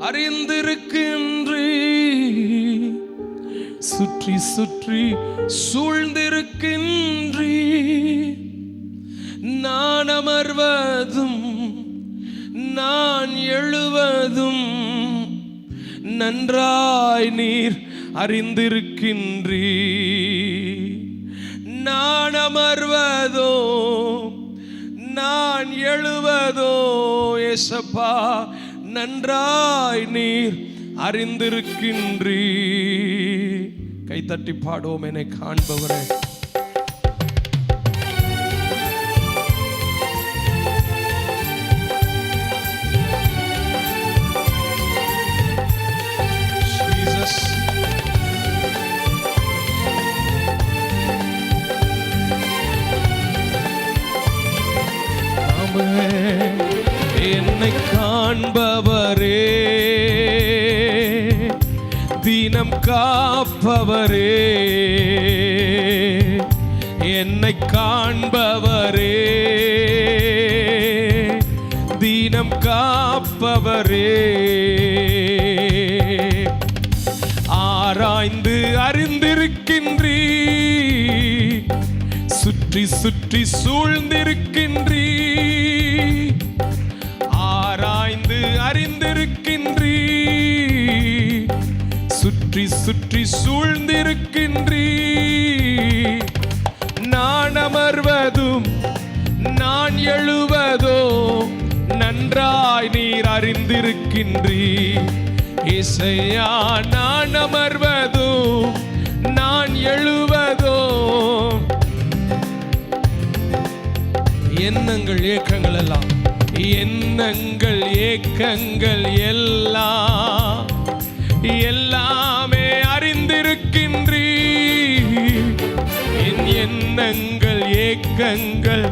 அறிந்திருக்கின்றீ, சுற்றி சுற்றி சூழ்ந்திருக்கின்றீ. நான் அமர்வதும் நான் எழுவதும் நன்றாய் நீர் அறிந்திருக்கின்றீ. நான் அமர்வதோ நான் எழுவதோ ஏசப்பா நன்றாய் நீர் அறிந்திருக்கின்றீ. கைத்தட்டி பாடுவோம் என்னை காண்பவரே. என்னை காண்பவரே, தினம் காப்பவரே, என்னை காண்பவரே, தினம் காப்பவரே, ஆராய்ந்து அறிந்திருக்கின்றீ, சுற்றி சுற்றி சூழ்ந்திருக்கின்றீ. ஆராய்ந்து அறிந்திருக்கின்றீ, சுற்றி சுற்றி சூழ்ந்திருக்கின்றீ. நான் அமர்வதும் நான் எழுவதோ நன்றாய் நீர் அறிந்திருக்கின்றீ. இசையா நான் அமர்வதோ நான் எழுவதோ எண்ணங்கள் ஏக்கங்கள் எல்லாம் எண்ணங்கள் ஏக்கங்கள் எல்லாம் எல்லாமே அறிந்திருக்கின்றீ. என் எண்ணங்கள் ஏக்கங்கள்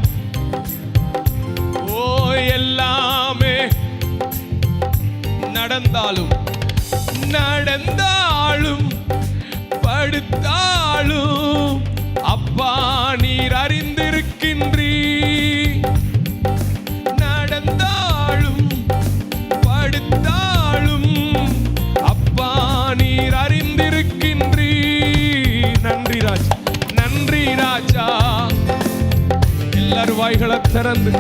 ஓ எல்லாமே நடந்தாலும் நடந்தாலும் படுத்தாலும் அப்பா நீர் அறிந்திருக்கின்றீ. நடந்தாலும் படுத்தாலும் அப்பா நீர் அறிந்திருக்கின்றீ. நன்றி ராஜா, நன்றி ராஜா. எல்லாரும் வாய்களை திறந்து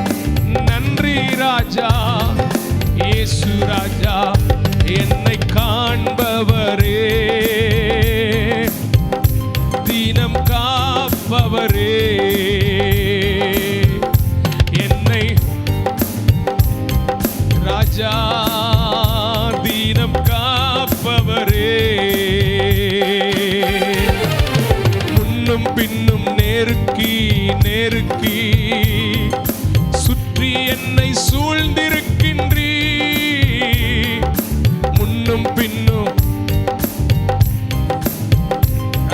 நன்றி ராஜா. இயேசு ராஜா என்னை காண்பவரே, தினம் காப்பவரே, என்னை ராஜா தினம் காப்பவரே. முன்னும் பின்னும் நெருக்கி நெருக்கி சுற்றி என்னை சூழ்ந்திருக்கின்றீ. முன்னும் பின்னும்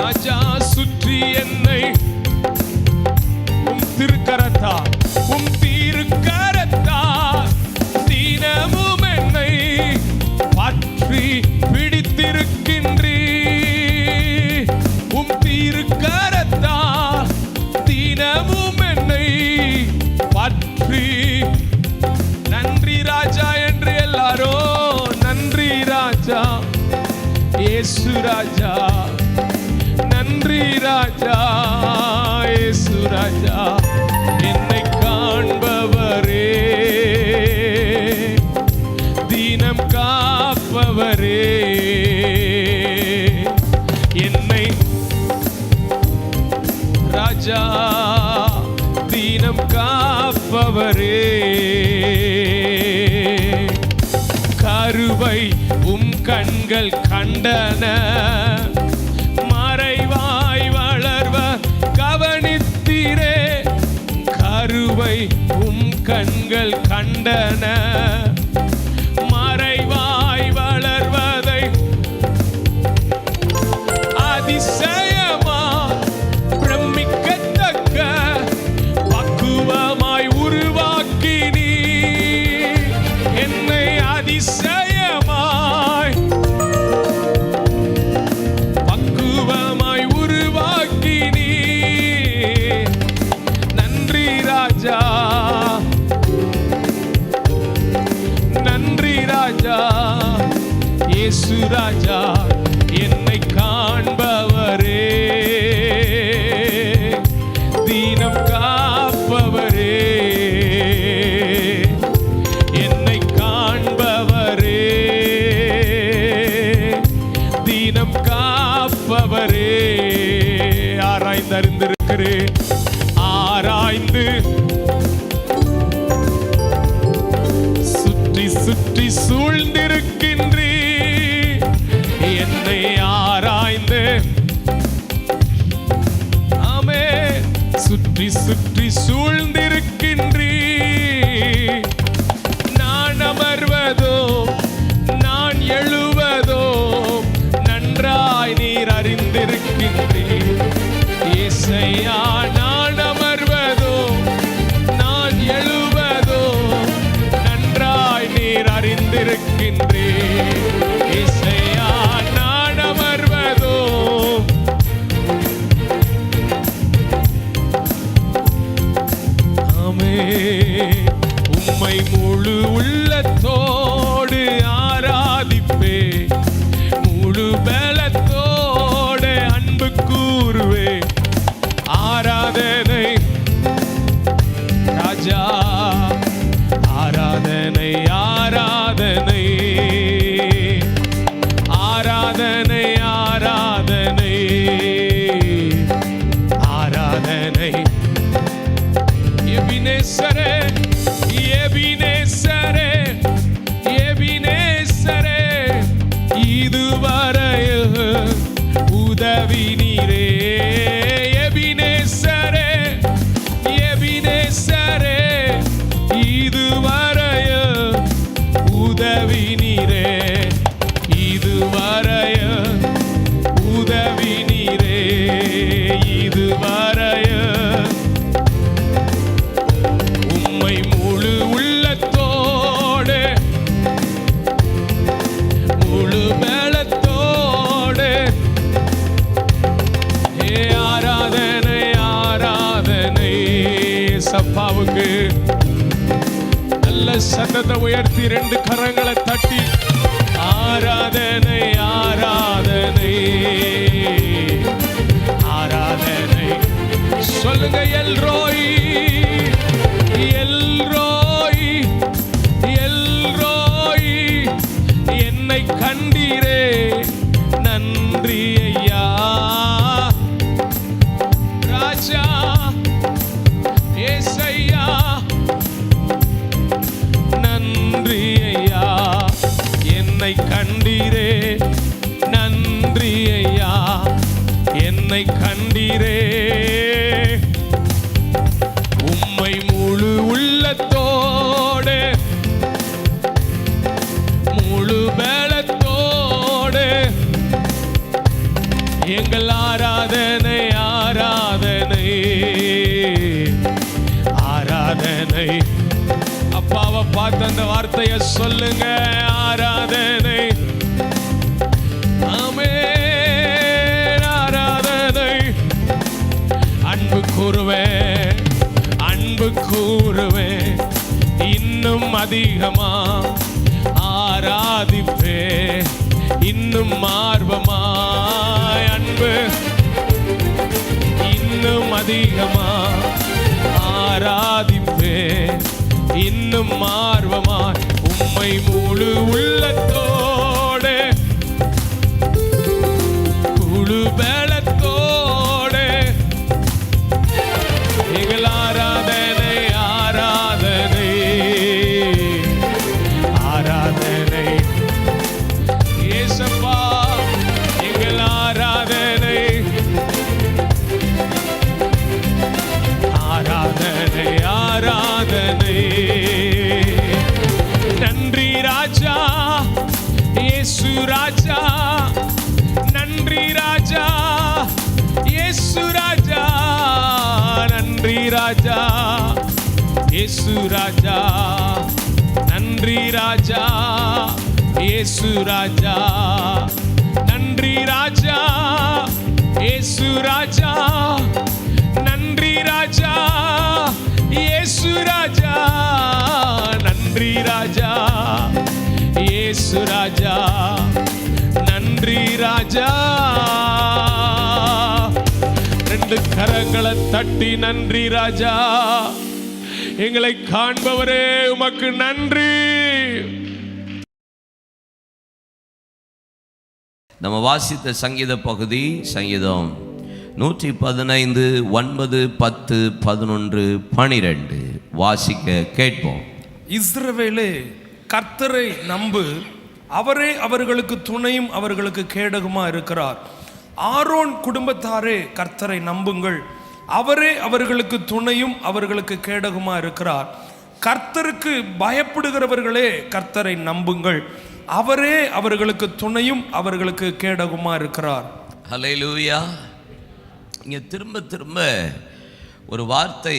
ராஜா சுற்றி என்னை உம் திருக்கரத்தால் உம் திருக்கரத்தால் தினமும் என்னை பற்றி பிடித்திருக்கின்றீ. உம் திருக்கரத்தால் தினமும் என்னை பற்றி. நன்றி ராஜா என்று எல்லாரோ நன்றி ராஜா. இயேசு ராஜா நன்றி ராஜா. இயேசு ராஜா என்னை காண்பவரே, தினம் காப்பவரே, என்னை ராஜா தினம் காப்பவரே. கருவை உம் கண்கள் கண்டன, மறைவாய் வளர்வ கவனித்தீரே. கருவை உம் கண்கள் கண்டன, மறைவாய் வளர்வதை அதிசயமா பிரமிக்கத்தக்க பக்குவமாய் உருவாக்கினீ. என்னை அதிசயமாய் பக்குவமாய் உருவாக்கினீ. நன்றி ராஜா, நன்றி ராஜா. இயேசு ராஜா என்னை காண்பவரே, தீனம் காப்பவரே, என்னை காண்பவரே, தீனம் காப்பவரே. ஆராய்ந்து அறிந்திருக்கிறேன், ஆராய்ந்து சுற்றி சுற்றி சூழ்ந்திருக்கின்றீ, என்னை ஆராய்ந்து ஆமே சுற்றி சுற்றி சூழ்ந்திருக்கின்றீ. நான் அமர்வதோ நான் எழுவதோ நன்றாய் நீர் அறிந்திருக்கின்றீ. இயேசையா நான் அமர்வதோ நான் எழுவதோ நன்றாய் நீர் அறிந்திருக்கின்றீ. இயேசையா நான் அமர்வதோ ஆமே. உம்மை முழு உள்ளத்தோடு ஆராதிப்பே, முழு பலத்தோடு அன்பு கூறுவே. ஆராதனை ராஜா, ஆராதனை ஆராதனை ஆராதனை ஆராதனை ஆராதனை. எபினேசரே எபினேசரே எபினேசரே, இதுவரையில் உதவி நீரே. எபினேசரே எபினேசரே, இதுவரையில் உதவி நீரே. இதுவரையில் உதவி நீரே. இதுவரையில் உம்மை முழு உள்ளத்தோடு முழு பலத்தோடு ஆராதனை ஆராதனை. சப்பாவுக்கு நல்ல சத்தத்தை உயர்த்தி 2 கரங்களை தட்டி ஆராதனை ஆராதனை ஆராதனை சொல்லுங்க. எல்ரோய் எல்ரோய் எல்ரோய், என்னை கண்டீரே நன்றி ஐயா. ராஜா ஏசையா நன்றி ஐயா, என்னை கண்டீரே நன்றி ஐயா, என்னை கண்டீரே. உம்மை முழு உள்ளத்தோடு முழு பலத்தோடு எங்கள் ஆராதனை ஆராதனை ஆராதனை. அப்பாவை பார்த்து அந்த வார்த்தையை சொல்லுங்க. ஆராதனை ஆமென் ஆராதனை. அன்பு கூறுவேன் அன்பு கூறுவேன் இன்னும் அதிகமா ஆராதிப்பே, இன்னும் ஆர்வமாய் அன்பு இன்னும் அதிகமா ஆராதிப்பே, இன்னும் ஆர்வமாய் உம்மை முழு உள்ளத்தோடு முழு பலத்தோடு எங்கள் ஆராதனை ஆராதனை ஆராதனை. இயேசப்பா எங்கள் ஆராதனை ஆராதனை ஆராதனை. நன்றி ராஜா இயேசு ராஜா, நன்றி ராஜா இயேசு ராஜா, நன்றி ராஜா இயேசு ராஜா, நன்றி ராஜா இயேசு ராஜா, நன்றி ராஜா இயேசு ராஜா, நன்றி ராஜா இயேசு ராஜா, நன்றி ராஜா இயேசு ராஜா, ராஜா. ரெண்டு கரங்களை தட்டி நன்றி ராஜா. எங்களை காண்பவரே உமக்கு நன்றி. நம்ம வாசித்த சங்கீத பகுதி சங்கீதம் 115, 9, 10, 11, 12 வாசிக்க கேட்போம். இஸ்ரவேலே, கர்த்தரை நம்பு, அவரே அவர்களுக்கு துணையும் அவர்களுக்கு கேடகமா இருக்கிறார். ஆரோன் குடும்பத்தாரே, கர்த்தரை நம்புங்கள், அவரே அவர்களுக்கு துணையும் அவர்களுக்கு கேடகமா இருக்கிறார். கர்த்தருக்கு பயப்படுகிறவர்களே, கர்த்தரை நம்புங்கள், அவரே அவர்களுக்கு துணையும் அவர்களுக்கு கேடகமா இருக்கிறார். ஹல்லேலூயா. இங்கே திரும்ப திரும்ப ஒரு வார்த்தை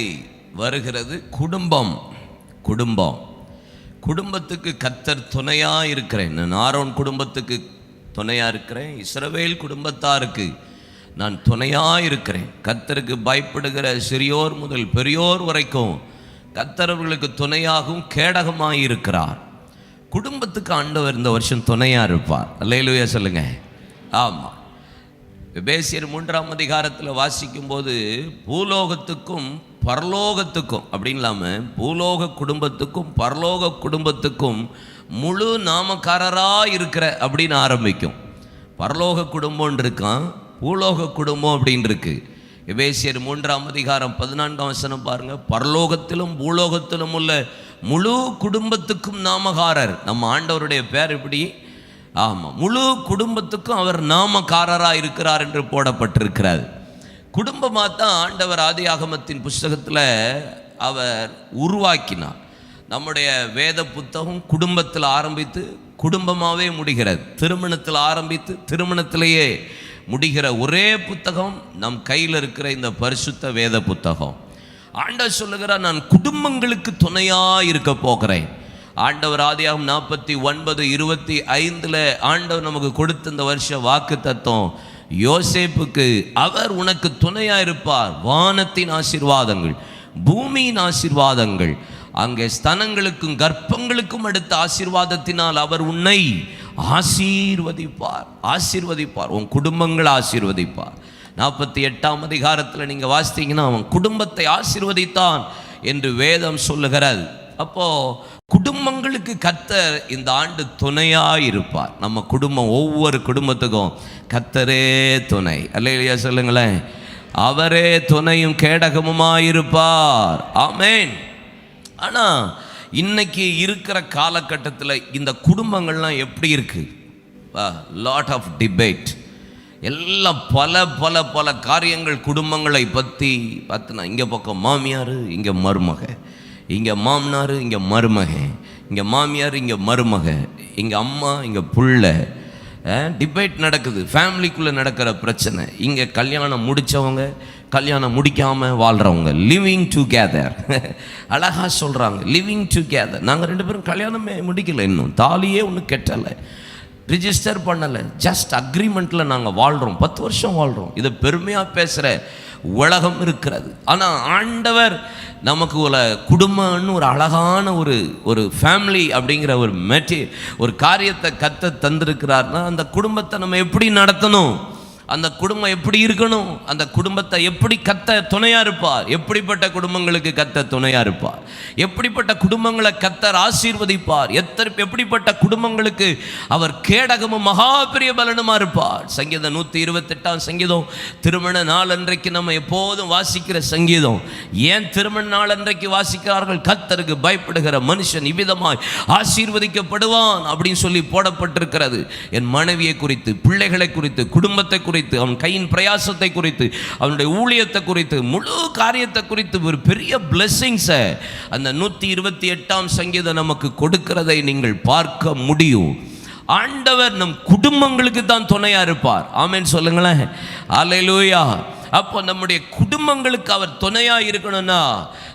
வருகிறது, குடும்பம். குடும்பம், குடும்பத்துக்கு கர்த்தர் துணையா இருக்கிறேன். நான் ஆரோன் குடும்பத்துக்கு துணையா இருக்கிறேன், இஸ்ரவேல் குடும்பத்தாருக்கு நான் துணையா இருக்கிறேன். கர்த்தருக்கு பயப்படுகிற சிறியோர் முதல் பெரியோர் வரைக்கும் கர்த்தர் அவர்களுக்கு துணையாகவும் கேடகமாக இருக்கிறார். குடும்பத்துக்கு ஆண்டவர் இந்த வருஷம் துணையா இருப்பார். அல்லேலூயா சொல்லுங்க. ஆமாம். எபேசியர் 3ஆம் அதிகாரத்தில் வாசிக்கும் போது பூலோகத்துக்கும் பரலோகத்துக்கும் அப்படின்னு இல்லாமல் பூலோக குடும்பத்துக்கும் பரலோக குடும்பத்துக்கும் முழு நாமக்காரராக இருக்கிற அப்படின்னு ஆரம்பிக்கும். பரலோக குடும்பம் இருக்கான், பூலோக குடும்பம் அப்படின்னு இருக்கு. எபேசியர் 3ஆம் அதிகாரம் 14ஆம் வசனம் பாருங்க. பரலோகத்திலும் பூலோகத்திலும் உள்ள முழு குடும்பத்துக்கும் நாமகாரர். நம்ம ஆண்டவருடைய பேர் எப்படி? ஆமாம், முழு குடும்பத்துக்கும் அவர் நாமக்காரராக இருக்கிறார் என்று போடப்பட்டிருக்கிறார். குடும்பமாக தான் ஆண்டவர் ஆதியாகமத்தின் புஸ்தகத்தில் அவர் உருவாக்கினார். நம்முடைய வேத புத்தகம் குடும்பத்தில் ஆரம்பித்து குடும்பமாகவே முடிகிறது. திருமணத்தில் ஆரம்பித்து திருமணத்திலேயே முடிகிற ஒரே புத்தகம் நம் கையில் இருக்கிற இந்த பரிசுத்த வேத புத்தகம். ஆண்டவர் சொல்லுகிறார், நான் குடும்பங்களுக்கு துணையாக இருக்க போகிறேன். ஆண்டவர் ஆதியாகமம் 49:25 ஆண்டவர் நமக்கு கொடுத்த இந்த வருஷ வாக்கு தத்துவம் யோசேப்புக்கு, அவர் உனக்கு துணையாக இருப்பார். வானத்தின் ஆசீர்வாதங்கள், பூமியின் ஆசீர்வாதங்கள், அங்கே ஸ்தனங்களுக்கும் கர்ப்பங்களுக்கும் அடுத்த ஆசீர்வாதத்தினால் அவர் உன்னை ஆசீர்வதிப்பார். ஆசீர்வதிப்பார், உன் குடும்பங்களை ஆசீர்வதிப்பார். 48ஆம் அதிகாரத்தில் நீங்கள் வாசித்தீங்கன்னா அவன் குடும்பத்தை ஆசீர்வதித்தான் என்று வேதம் சொல்லுகிறது. அப்போ குடும்பங்களுக்கு கர்த்தர் இந்த ஆண்டு துணையாக இருப்பார். நம்ம குடும்பம், ஒவ்வொரு குடும்பத்துக்கும் கர்த்தரே துணை. அல்லேலூயா சொல்லுங்களேன். அவரே துணையும் கேடகமுமாய் இருப்பார். ஆமென். ஆனால் இன்னைக்கு இருக்கிற காலகட்டத்தில் இந்த குடும்பங்கள்லாம் எப்படி இருக்கு? Lot of debate. எல்லாம் பல பல பல காரியங்கள் குடும்பங்களை பற்றி பார்த்தினா, இங்கே பக்கம் மாமியார், இங்கே மருமக, இங்கே மாமனார், இங்கே மருமக, இங்கே மாமியார், இங்கே மருமக, இங்கே அம்மா, இங்கே புள்ள, டிபேட் நடக்குது. ஃபேமிலிக்குள்ளே நடக்கிற பிரச்சனை. இங்கே கல்யாணம் முடித்தவங்க, கல்யாணம் முடிக்காமல் வாழ்கிறவங்க, லிவிங் டுகெதர். அழகாக சொல்கிறாங்க, லிவிங் டுகெதர். நாங்கள் 2 பேரும் கல்யாணமே முடிக்கலை, இன்னும் தாலியே ஒன்றும் கெட்டலை, ரிஜிஸ்டர் பண்ணலை, ஜஸ்ட் அக்ரிமெண்ட்டில் நாங்கள் வாழ்கிறோம், 10 வருஷம் வாழ்கிறோம். இதை பெருமையாக பேசுகிற உலகம் இருக்கிறது. ஆனால் ஆண்டவர் நமக்கு ஒரு குடும்பம்னு ஒரு அழகான ஒரு ஃபேமிலி அப்படிங்கிற ஒரு காரியத்தை கத்த தந்திருக்கிறார்னா, அந்த குடும்பத்தை நம்ம எப்படி நடத்தணும், அந்த குடும்பம் எப்படி இருக்கணும், அந்த குடும்பத்தை எப்படி கத்த துணையா இருப்பார். எப்படிப்பட்ட குடும்பங்களுக்கு கத்த துணையா இருப்பார், எப்படிப்பட்ட குடும்பங்களை கத்தர் ஆசீர்வதிப்பார், எப்படிப்பட்ட குடும்பங்களுக்கு அவர் கேடகமும் மகா பெரிய பலனுமா இருப்பார். சங்கீதம் 128ஆம் சங்கீதம் திருமண நாள் அன்றைக்கு நம்ம எப்போதும் வாசிக்கிற சங்கீதம். ஏன் திருமண நாள் அன்றைக்கு வாசிக்கிறார்கள்? கர்த்தருக்கு பயப்படுகிற மனுஷன் இவ்விதமாய் ஆசீர்வதிக்கப்படுவான் அப்படின்னு சொல்லி போடப்பட்டிருக்கிறது. என் மனைவியை குறித்து, பிள்ளைகளை குறித்து, குடும்பத்தை குறித்து, அவன் கையின் பிரயாசத்தை குறித்து, அவனுடைய ஊழியத்தை குறித்து, முழு காரியத்தை குறித்து ஒரு பெரிய பிளெஸிங்ஸை அந்த 128ஆம் சங்கீதம் நமக்கு கொடுக்கிறதை நீங்கள் பார்க்க முடியும். ஆண்டவர் நம் குடும்பங்களுக்கு தான் துணையா இருப்பார். ஆமென் சொல்லுங்களேன். அல்லேலூயா. அப்போ நம்முடைய குடும்பங்களுக்கு அவர் துணையா இருக்கணும்னா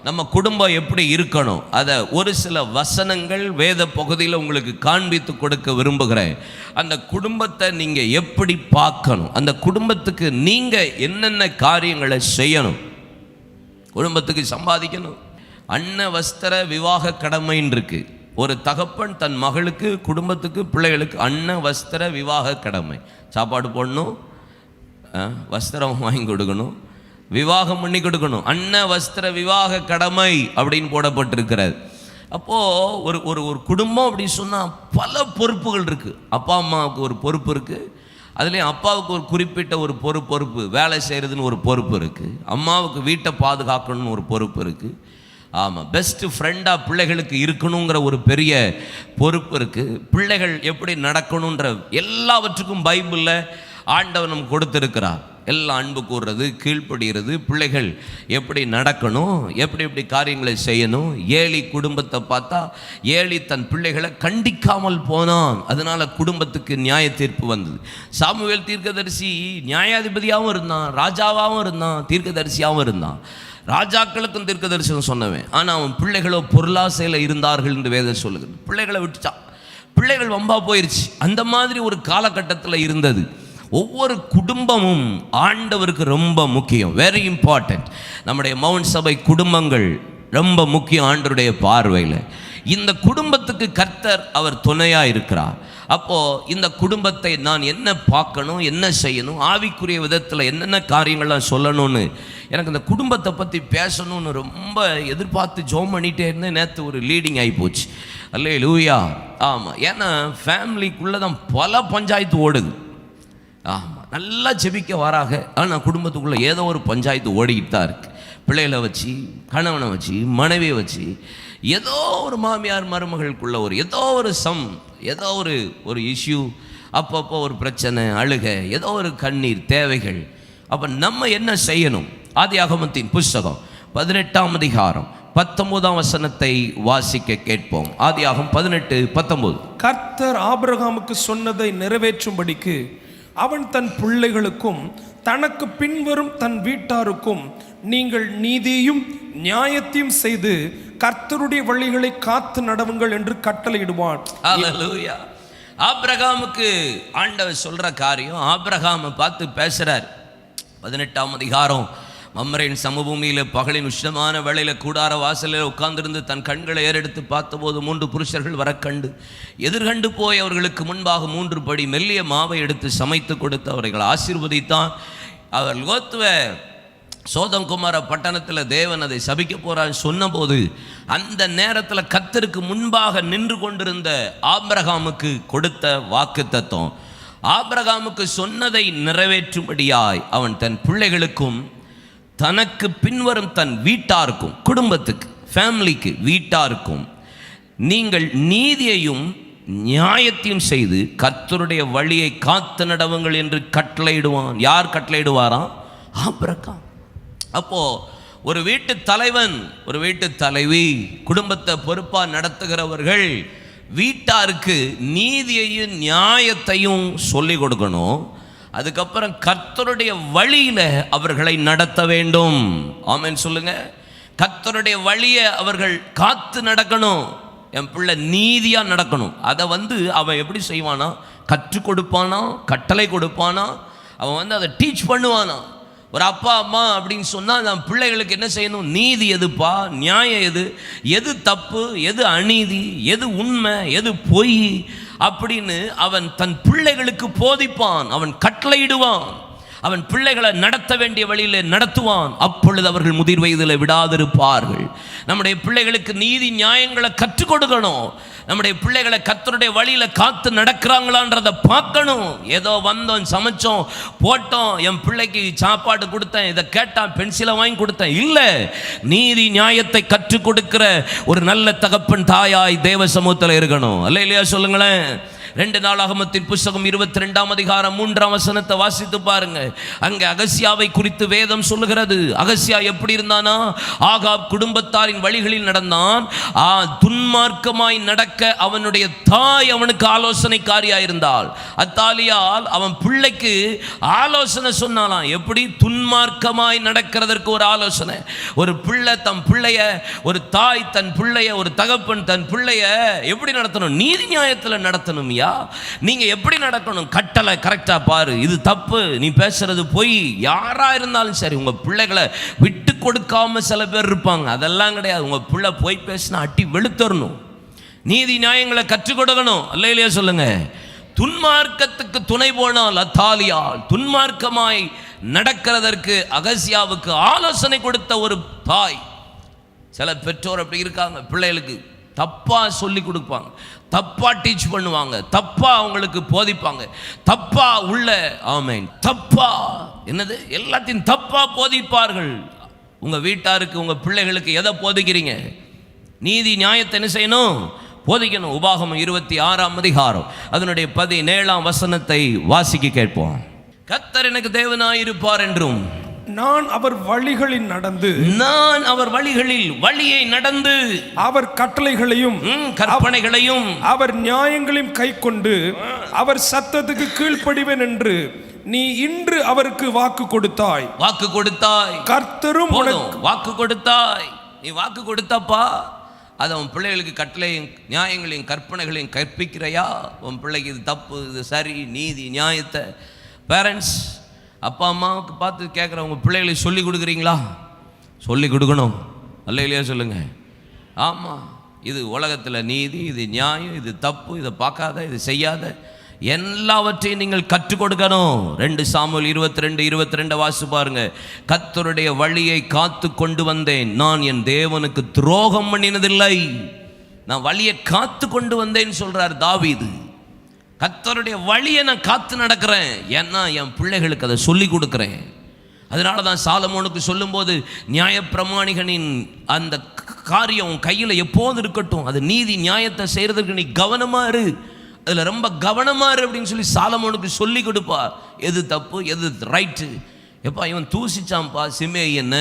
நம்ம குடும்பம் எப்படி இருக்கணும், அதை ஒரு சில வசனங்கள் வேத பகுதியில் உங்களுக்கு காண்பித்து கொடுக்க விரும்புகிறேன். அந்த குடும்பத்தை நீங்கள் எப்படி பார்க்கணும், அந்த குடும்பத்துக்கு நீங்கள் என்னென்ன காரியங்களை செய்யணும். குடும்பத்துக்கு சம்பாதிக்கணும், அன்ன வஸ்திர விவாக கடமைன்னு இருக்கு. ஒரு தகப்பன் தன் மகளுக்கு, குடும்பத்துக்கு, பிள்ளைகளுக்கு அன்ன வஸ்திர விவாக கடமை. சாப்பாடு போடணும், வஸ்திரம் வாங்கி கொடுக்கணும், விவாகம் பண்ணி கொடுக்கணும். அன்ன வஸ்திர விவாக கடமை அப்படின்னு போடப்பட்டிருக்கிறது. அப்போது ஒரு ஒரு ஒரு குடும்பம் அப்படின்னு சொன்னால் பல பொறுப்புகள் இருக்குது. அப்பா அம்மாவுக்கு ஒரு பொறுப்பு இருக்குது, அதுலேயும் அப்பாவுக்கு ஒரு குறிப்பிட்ட ஒரு பொறுப்பு, வேலை செய்கிறதுன்னு ஒரு பொறுப்பு இருக்குது. அம்மாவுக்கு வீட்டை பாதுகாக்கணும்னு ஒரு பொறுப்பு இருக்குது. ஆமாம், பெஸ்ட்டு ஃப்ரெண்டாக பிள்ளைகளுக்கு இருக்கணுங்கிற ஒரு பெரிய பொறுப்பு இருக்குது. பிள்ளைகள் எப்படி நடக்கணுன்ற எல்லாவற்றுக்கும் பைபிளில் ஆண்டவர் நமக்கு கொடுத்துருக்கிறார். எல்லாம் அன்பு கூறுறது, கீழ்ப்படுகிறது, பிள்ளைகள் எப்படி நடக்கணும், எப்படி காரியங்களை செய்யணும். ஏலி குடும்பத்தை பார்த்தா, ஏலி தன் பிள்ளைகளை கண்டிக்காமல் போனான், அதனால் குடும்பத்துக்கு நியாய தீர்ப்பு வந்தது. சாமுவேல் தீர்க்கதரிசி நியாயாதிபதியாகவும் இருந்தான், ராஜாவாகவும் இருந்தான், தீர்க்கதரிசியாகவும் இருந்தான். ராஜாக்களுக்கும் தீர்க்க தரிசனம் சொன்னவன். ஆனால் அவன் பிள்ளைகளோ பொருளாசையில் இருந்தார்கள் என்று வேதம் சொல்லுகிறது. பிள்ளைகளை விட்டுச்சான், பிள்ளைகள் வம்பா போயிடுச்சு. அந்த மாதிரி ஒரு காலகட்டத்தில் இருந்தது. ஒவ்வொரு குடும்பமும் ஆண்டவருக்கு ரொம்ப முக்கியம், வெரி இம்பார்ட்டன்ட். நம்முடைய மவுண்ட் சபை குடும்பங்கள் ரொம்ப முக்கியம் ஆண்டவருடைய பார்வையில். இந்த குடும்பத்துக்கு கர்த்தர் அவர் துணையாக இருக்கிறார். அப்போது இந்த குடும்பத்தை நான் என்ன பார்க்கணும், என்ன செய்யணும், ஆவிக்குரிய விதத்தில் என்னென்ன காரியங்கள்லாம் சொல்லணும்னு, எனக்கு இந்த குடும்பத்தை பற்றி பேசணும்னு ரொம்ப எதிர்பார்த்து ஜோம் பண்ணிகிட்டே இருந்தேன். நேற்று ஒரு லீடிங் ஆகி போச்சு. அல்லேலூயா. ஆமாம், ஏன்னா ஃபேமிலிக்குள்ளே தான் பல பஞ்சாயத்து ஓடுது. ஆமாம், நல்லா ஜெபிக்க வராங்க, ஆனால் குடும்பத்துக்குள்ளே ஏதோ ஒரு பஞ்சாயத்து ஓடிக்கிட்டு தான் இருக்குது. பிள்ளைகளை வச்சு, கணவனை வச்சு, மனைவியை வச்சு, ஏதோ ஒரு மாமியார் மருமகளுக்குள்ள ஒரு ஏதோ ஒரு இஷ்யூ, அப்பப்போ ஒரு பிரச்சனை, அழுக, ஏதோ ஒரு கண்ணீர், தேவைகள். அப்போ நம்ம என்ன செய்யணும்? ஆதியாகமத்தின் புஸ்தகம் 18ஆம் அதிகாரம் 19ஆம் வசனத்தை வாசிக்க கேட்போம். ஆதியாகமம் 18:19. கர்த்தர் ஆபிரகாமுக்கு சொன்னதை நிறைவேற்றும்படிக்கு அவன் தன் பிள்ளைகளுக்கும் தனக்கு பின்வரும் தன் வீட்டாருக்கும் நீங்கள் நீதியும் நியாயத்தையும் செய்து கர்த்தருடைய வழிகளை காத்து நடவுங்கள் என்று கட்டளையிடுவான். அல்லேலூயா. ஆபிரகாமுக்கு ஆண்டவர் சொல்ற காரியம், ஆபிரகாமை பார்த்து பேசுறார். 18ஆம் அதிகாரம். மம்ரேன் சமபூமியில் பகலின் உஷ்ணமான வேளையில் கூடார வாசலில் உட்கார்ந்திருந்து தன் கண்களை ஏறெடுத்து பார்த்தபோது 3 புருஷர்கள் வரக்கண்டு எதிர்கண்டு போய் அவர்களுக்கு முன்பாக 3 படி மெல்லிய மாவை எடுத்து சமைத்து கொடுத்து அவர்களை ஆசீர்வதித்தான். அவர் லோத்துவ சோதம் குமார பட்டணத்தில் தேவன் அதை சபிக்க போறான்னு சொன்னபோது அந்த நேரத்தில் கர்த்தருக்கு முன்பாக நின்று கொண்டிருந்த ஆபிரகாமுக்கு கொடுத்த வாக்குத்தத்தம், ஆபிரகாமுக்கு சொன்னதை நிறைவேற்றும்படியாய் அவன் தன் பிள்ளைகளுக்கும் தனக்கு பின்வரும் தன் வீட்டாருக்கும், குடும்பத்துக்கு, ஃபேமிலிக்கு, வீட்டாருக்கும் நீங்கள் நீதியையும் நியாயத்தையும் செய்து கர்த்தருடைய வழியை காத்து நடவுங்கள் என்று கட்டளையிடுவான். யார் கட்டளையிடுவாராம்? ஆபிரகாம். அப்போ ஒரு வீட்டு தலைவன், ஒரு வீட்டு தலைவி, குடும்பத்தை பொறுப்பாக நடத்துகிறவர்கள் வீட்டாருக்கு நீதியையும் நியாயத்தையும் சொல்லி கொடுக்கணும். அதுக்கப்புறம் கர்த்தருடைய வழியில் அவர்களை நடத்த வேண்டும். ஆமென் சொல்லுங்க. கர்த்தருடைய வழியை அவர்கள் காத்து நடக்கணும். என் பிள்ளை நீதியாக நடக்கணும். அதை அவன் எப்படி செய்வானா? கற்றுக் கொடுப்பானா, கட்டளை கொடுப்பானா, அவன் அதை டீச் பண்ணுவானா. ஒரு அப்பா அம்மா அப்படின்னு சொன்னால் நம்ம பிள்ளைகளுக்கு என்ன செய்யணும்? நீதி எதுப்பா, நியாயம் எது, எது தப்பு, எது அநீதி, எது உண்மை, எது பொய் அப்படின்னு அவன் தன் பிள்ளைகளுக்கு போதிப்பான். அவன் கட்டளையிடுவான். அவன் பிள்ளைகளை நடத்த வேண்டிய வழியில் நடத்துவான். அப்பொழுது அவர்கள் முதிர் வயதில் விடாதிருப்பார்கள். நம்முடைய பிள்ளைகளுக்கு நீதி நியாயங்களை கற்றுக் கொடுக்கணும். நம்முடைய பிள்ளைகளை கர்த்தருடைய வழியில் காத்து நடக்கிறாங்களான்றதை பார்க்கணும். ஏதோ வந்தோம், சமைச்சோம், போட்டோம், என் பிள்ளைக்கு சாப்பாடு கொடுத்தேன், இதை கேட்டான், பென்சிலை வாங்கி கொடுத்தேன், இல்லை. நீதி நியாயத்தை கற்றுக் கொடுக்கிற ஒரு நல்ல தகப்பன் தாயாய் தேவ சமூகத்தில் இருக்கணும். அல்ல இல்லையா? சொல்லுங்களேன். 2 நாளாகமத்தின் புஸ்தகம் 22ஆம் அதிகாரம் 3ஆம் வசனத்தை வாசித்து பாருங்க. அங்கே அகசியாவை குறித்து வேதம் சொல்லுகிறது. அகசியா எப்படி இருந்தானா? ஆகாப் குடும்பத்தாரின் வழிகளில் நடந்தான். துன்மார்க்கமாய் நடக்க அவனுடைய தாய் அவனுக்கு ஆலோசனைக்காரியாயிருந்தாள். அத்தாலியால் அவன் பிள்ளைக்கு ஆலோசனை சொன்னாலாம். எப்படி? துன்மார்க்கமாய் நடக்கிறதற்கு ஒரு ஆலோசனை. ஒரு பிள்ளை தன் பிள்ளைய, ஒரு தாய் தன் பிள்ளைய, ஒரு தகப்பன் தன் பிள்ளைய எப்படி நடத்தணும்? நீதி நியாயத்தில் நடத்தணும். நீங்க எப்படி நடக்கணும்? கட்டளை கரெக்டா பாரு, இது தப்பு, நீ பேசுறது பொய். யாரா இருந்தாலும் சரி, உங்க பிள்ளைகளை விட்டு கொடுக்காம சில பேர் இருப்பாங்க. அதெல்லாம் கிடையாது. உங்க பிள்ளை பொய் பேசினா அட்டி வெளுத்தரணும். நீதி நியாயங்களை கற்றுக் கொடுக்கணும். அல்லேலூயா சொல்லுங்க. துன்மார்க்கத்துக்கு துணை போனால் அத்தாலியால் துன்மார்க்கமாய் நடக்கிறதற்கு அகசியாவுக்கு ஆலோசனை கொடுத்த ஒரு தாய். சில பெற்றோர் அப்படி இருக்காங்க, பிள்ளைகளுக்கு தப்பா சொல்லி கொடுப்பாங்க, தப்பா டீச் பண்ணுவாங்க, தப்பா அவங்களுக்கு போதிப்பாங்க, தப்பா உள்ள ஆமென் தப்பா என்னது எல்லாத்தையும் தப்பா போதிப்பார்கள். உங்க வீட்டாருக்கு உங்க பிள்ளைகளுக்கு எதை போதிக்கிறீங்க? நீதி நியாயத்தை என்ன செய்யணும்? போதிக்கணும். உபாகமம் 26ஆம் அதிகாரம் அதனுடைய 17ஆம் வசனத்தை வாசிக்க கேட்போம். கர்த்தர் எனக்கு தேவனாயிருப்பார் என்றும் நான் அவர் வழிகளில் நடந்து வழியை நடந்து அவர் கட்டளைகளையும் கற்பனைகளையும் அவர் நியாயங்களையும் கைக்கொண்டு அவர் சத்தத்துக்கு கீழ்ப்படிவேன் என்று நீ இன்று அவருக்கு வாக்கு கொடுத்தாய். கர்த்தரும் வாக்கு கொடுத்தாய். நீ வாக்கு கொடுத்தாப்பா, அது உன் பிள்ளைகளுக்கு கட்டளையும் நியாயங்களையும் கற்பனைகளையும் கற்பிக்கிறையா? உன் பிள்ளைக்கு இது தப்பு, இது சரி, நீதி நியாயத்தை பேரண்ட்ஸ் அப்பா அம்மாவுக்கு பார்த்து கேட்குற உங்கள் பிள்ளைகளுக்கு சொல்லி கொடுக்குறீங்களா? சொல்லி கொடுக்கணும். அல்லேலூயா சொல்லுங்க. ஆமாம், இது உலகத்தில் நீதி, இது நியாயம், இது தப்பு, இதை பார்க்காத, இது செய்யாத, எல்லாவற்றையும் நீங்கள் கற்றுக் கொடுக்கணும். 2 சாமுவேல் 22:22 வாசி பாருங்க. கர்த்தருடைய வழியை காத்து கொண்டு வந்தேன், நான் என் தேவனுக்கு துரோகம் பண்ணினதில்லை. நான் வழியை காத்து கொண்டு வந்தேன்னு சொல்றார் தாவீது. கர்த்தருடைய வழியை நான் காத்து நடக்கிறேன், ஏன்னா என் பிள்ளைகளுக்கு அதை சொல்லி கொடுக்குறேன். அதனால தான் சாலமோனுக்கு சொல்லும்போது நியாயப்பிரமாணிகனின் அந்த காரியம் கையில் எப்போது இருக்கட்டும், அது நீதி நியாயத்தை செய்கிறதுக்கு நீ கவனமாக இரு, அதில் ரொம்ப கவனமாக இரு அப்படின்னு சொல்லி சாலமோனுக்கு சொல்லி கொடுப்பா. எது தப்பு, எது ரைட்டு. எப்பா இவன் தூசிச்சான்ப்பா சிமேயி என்ன,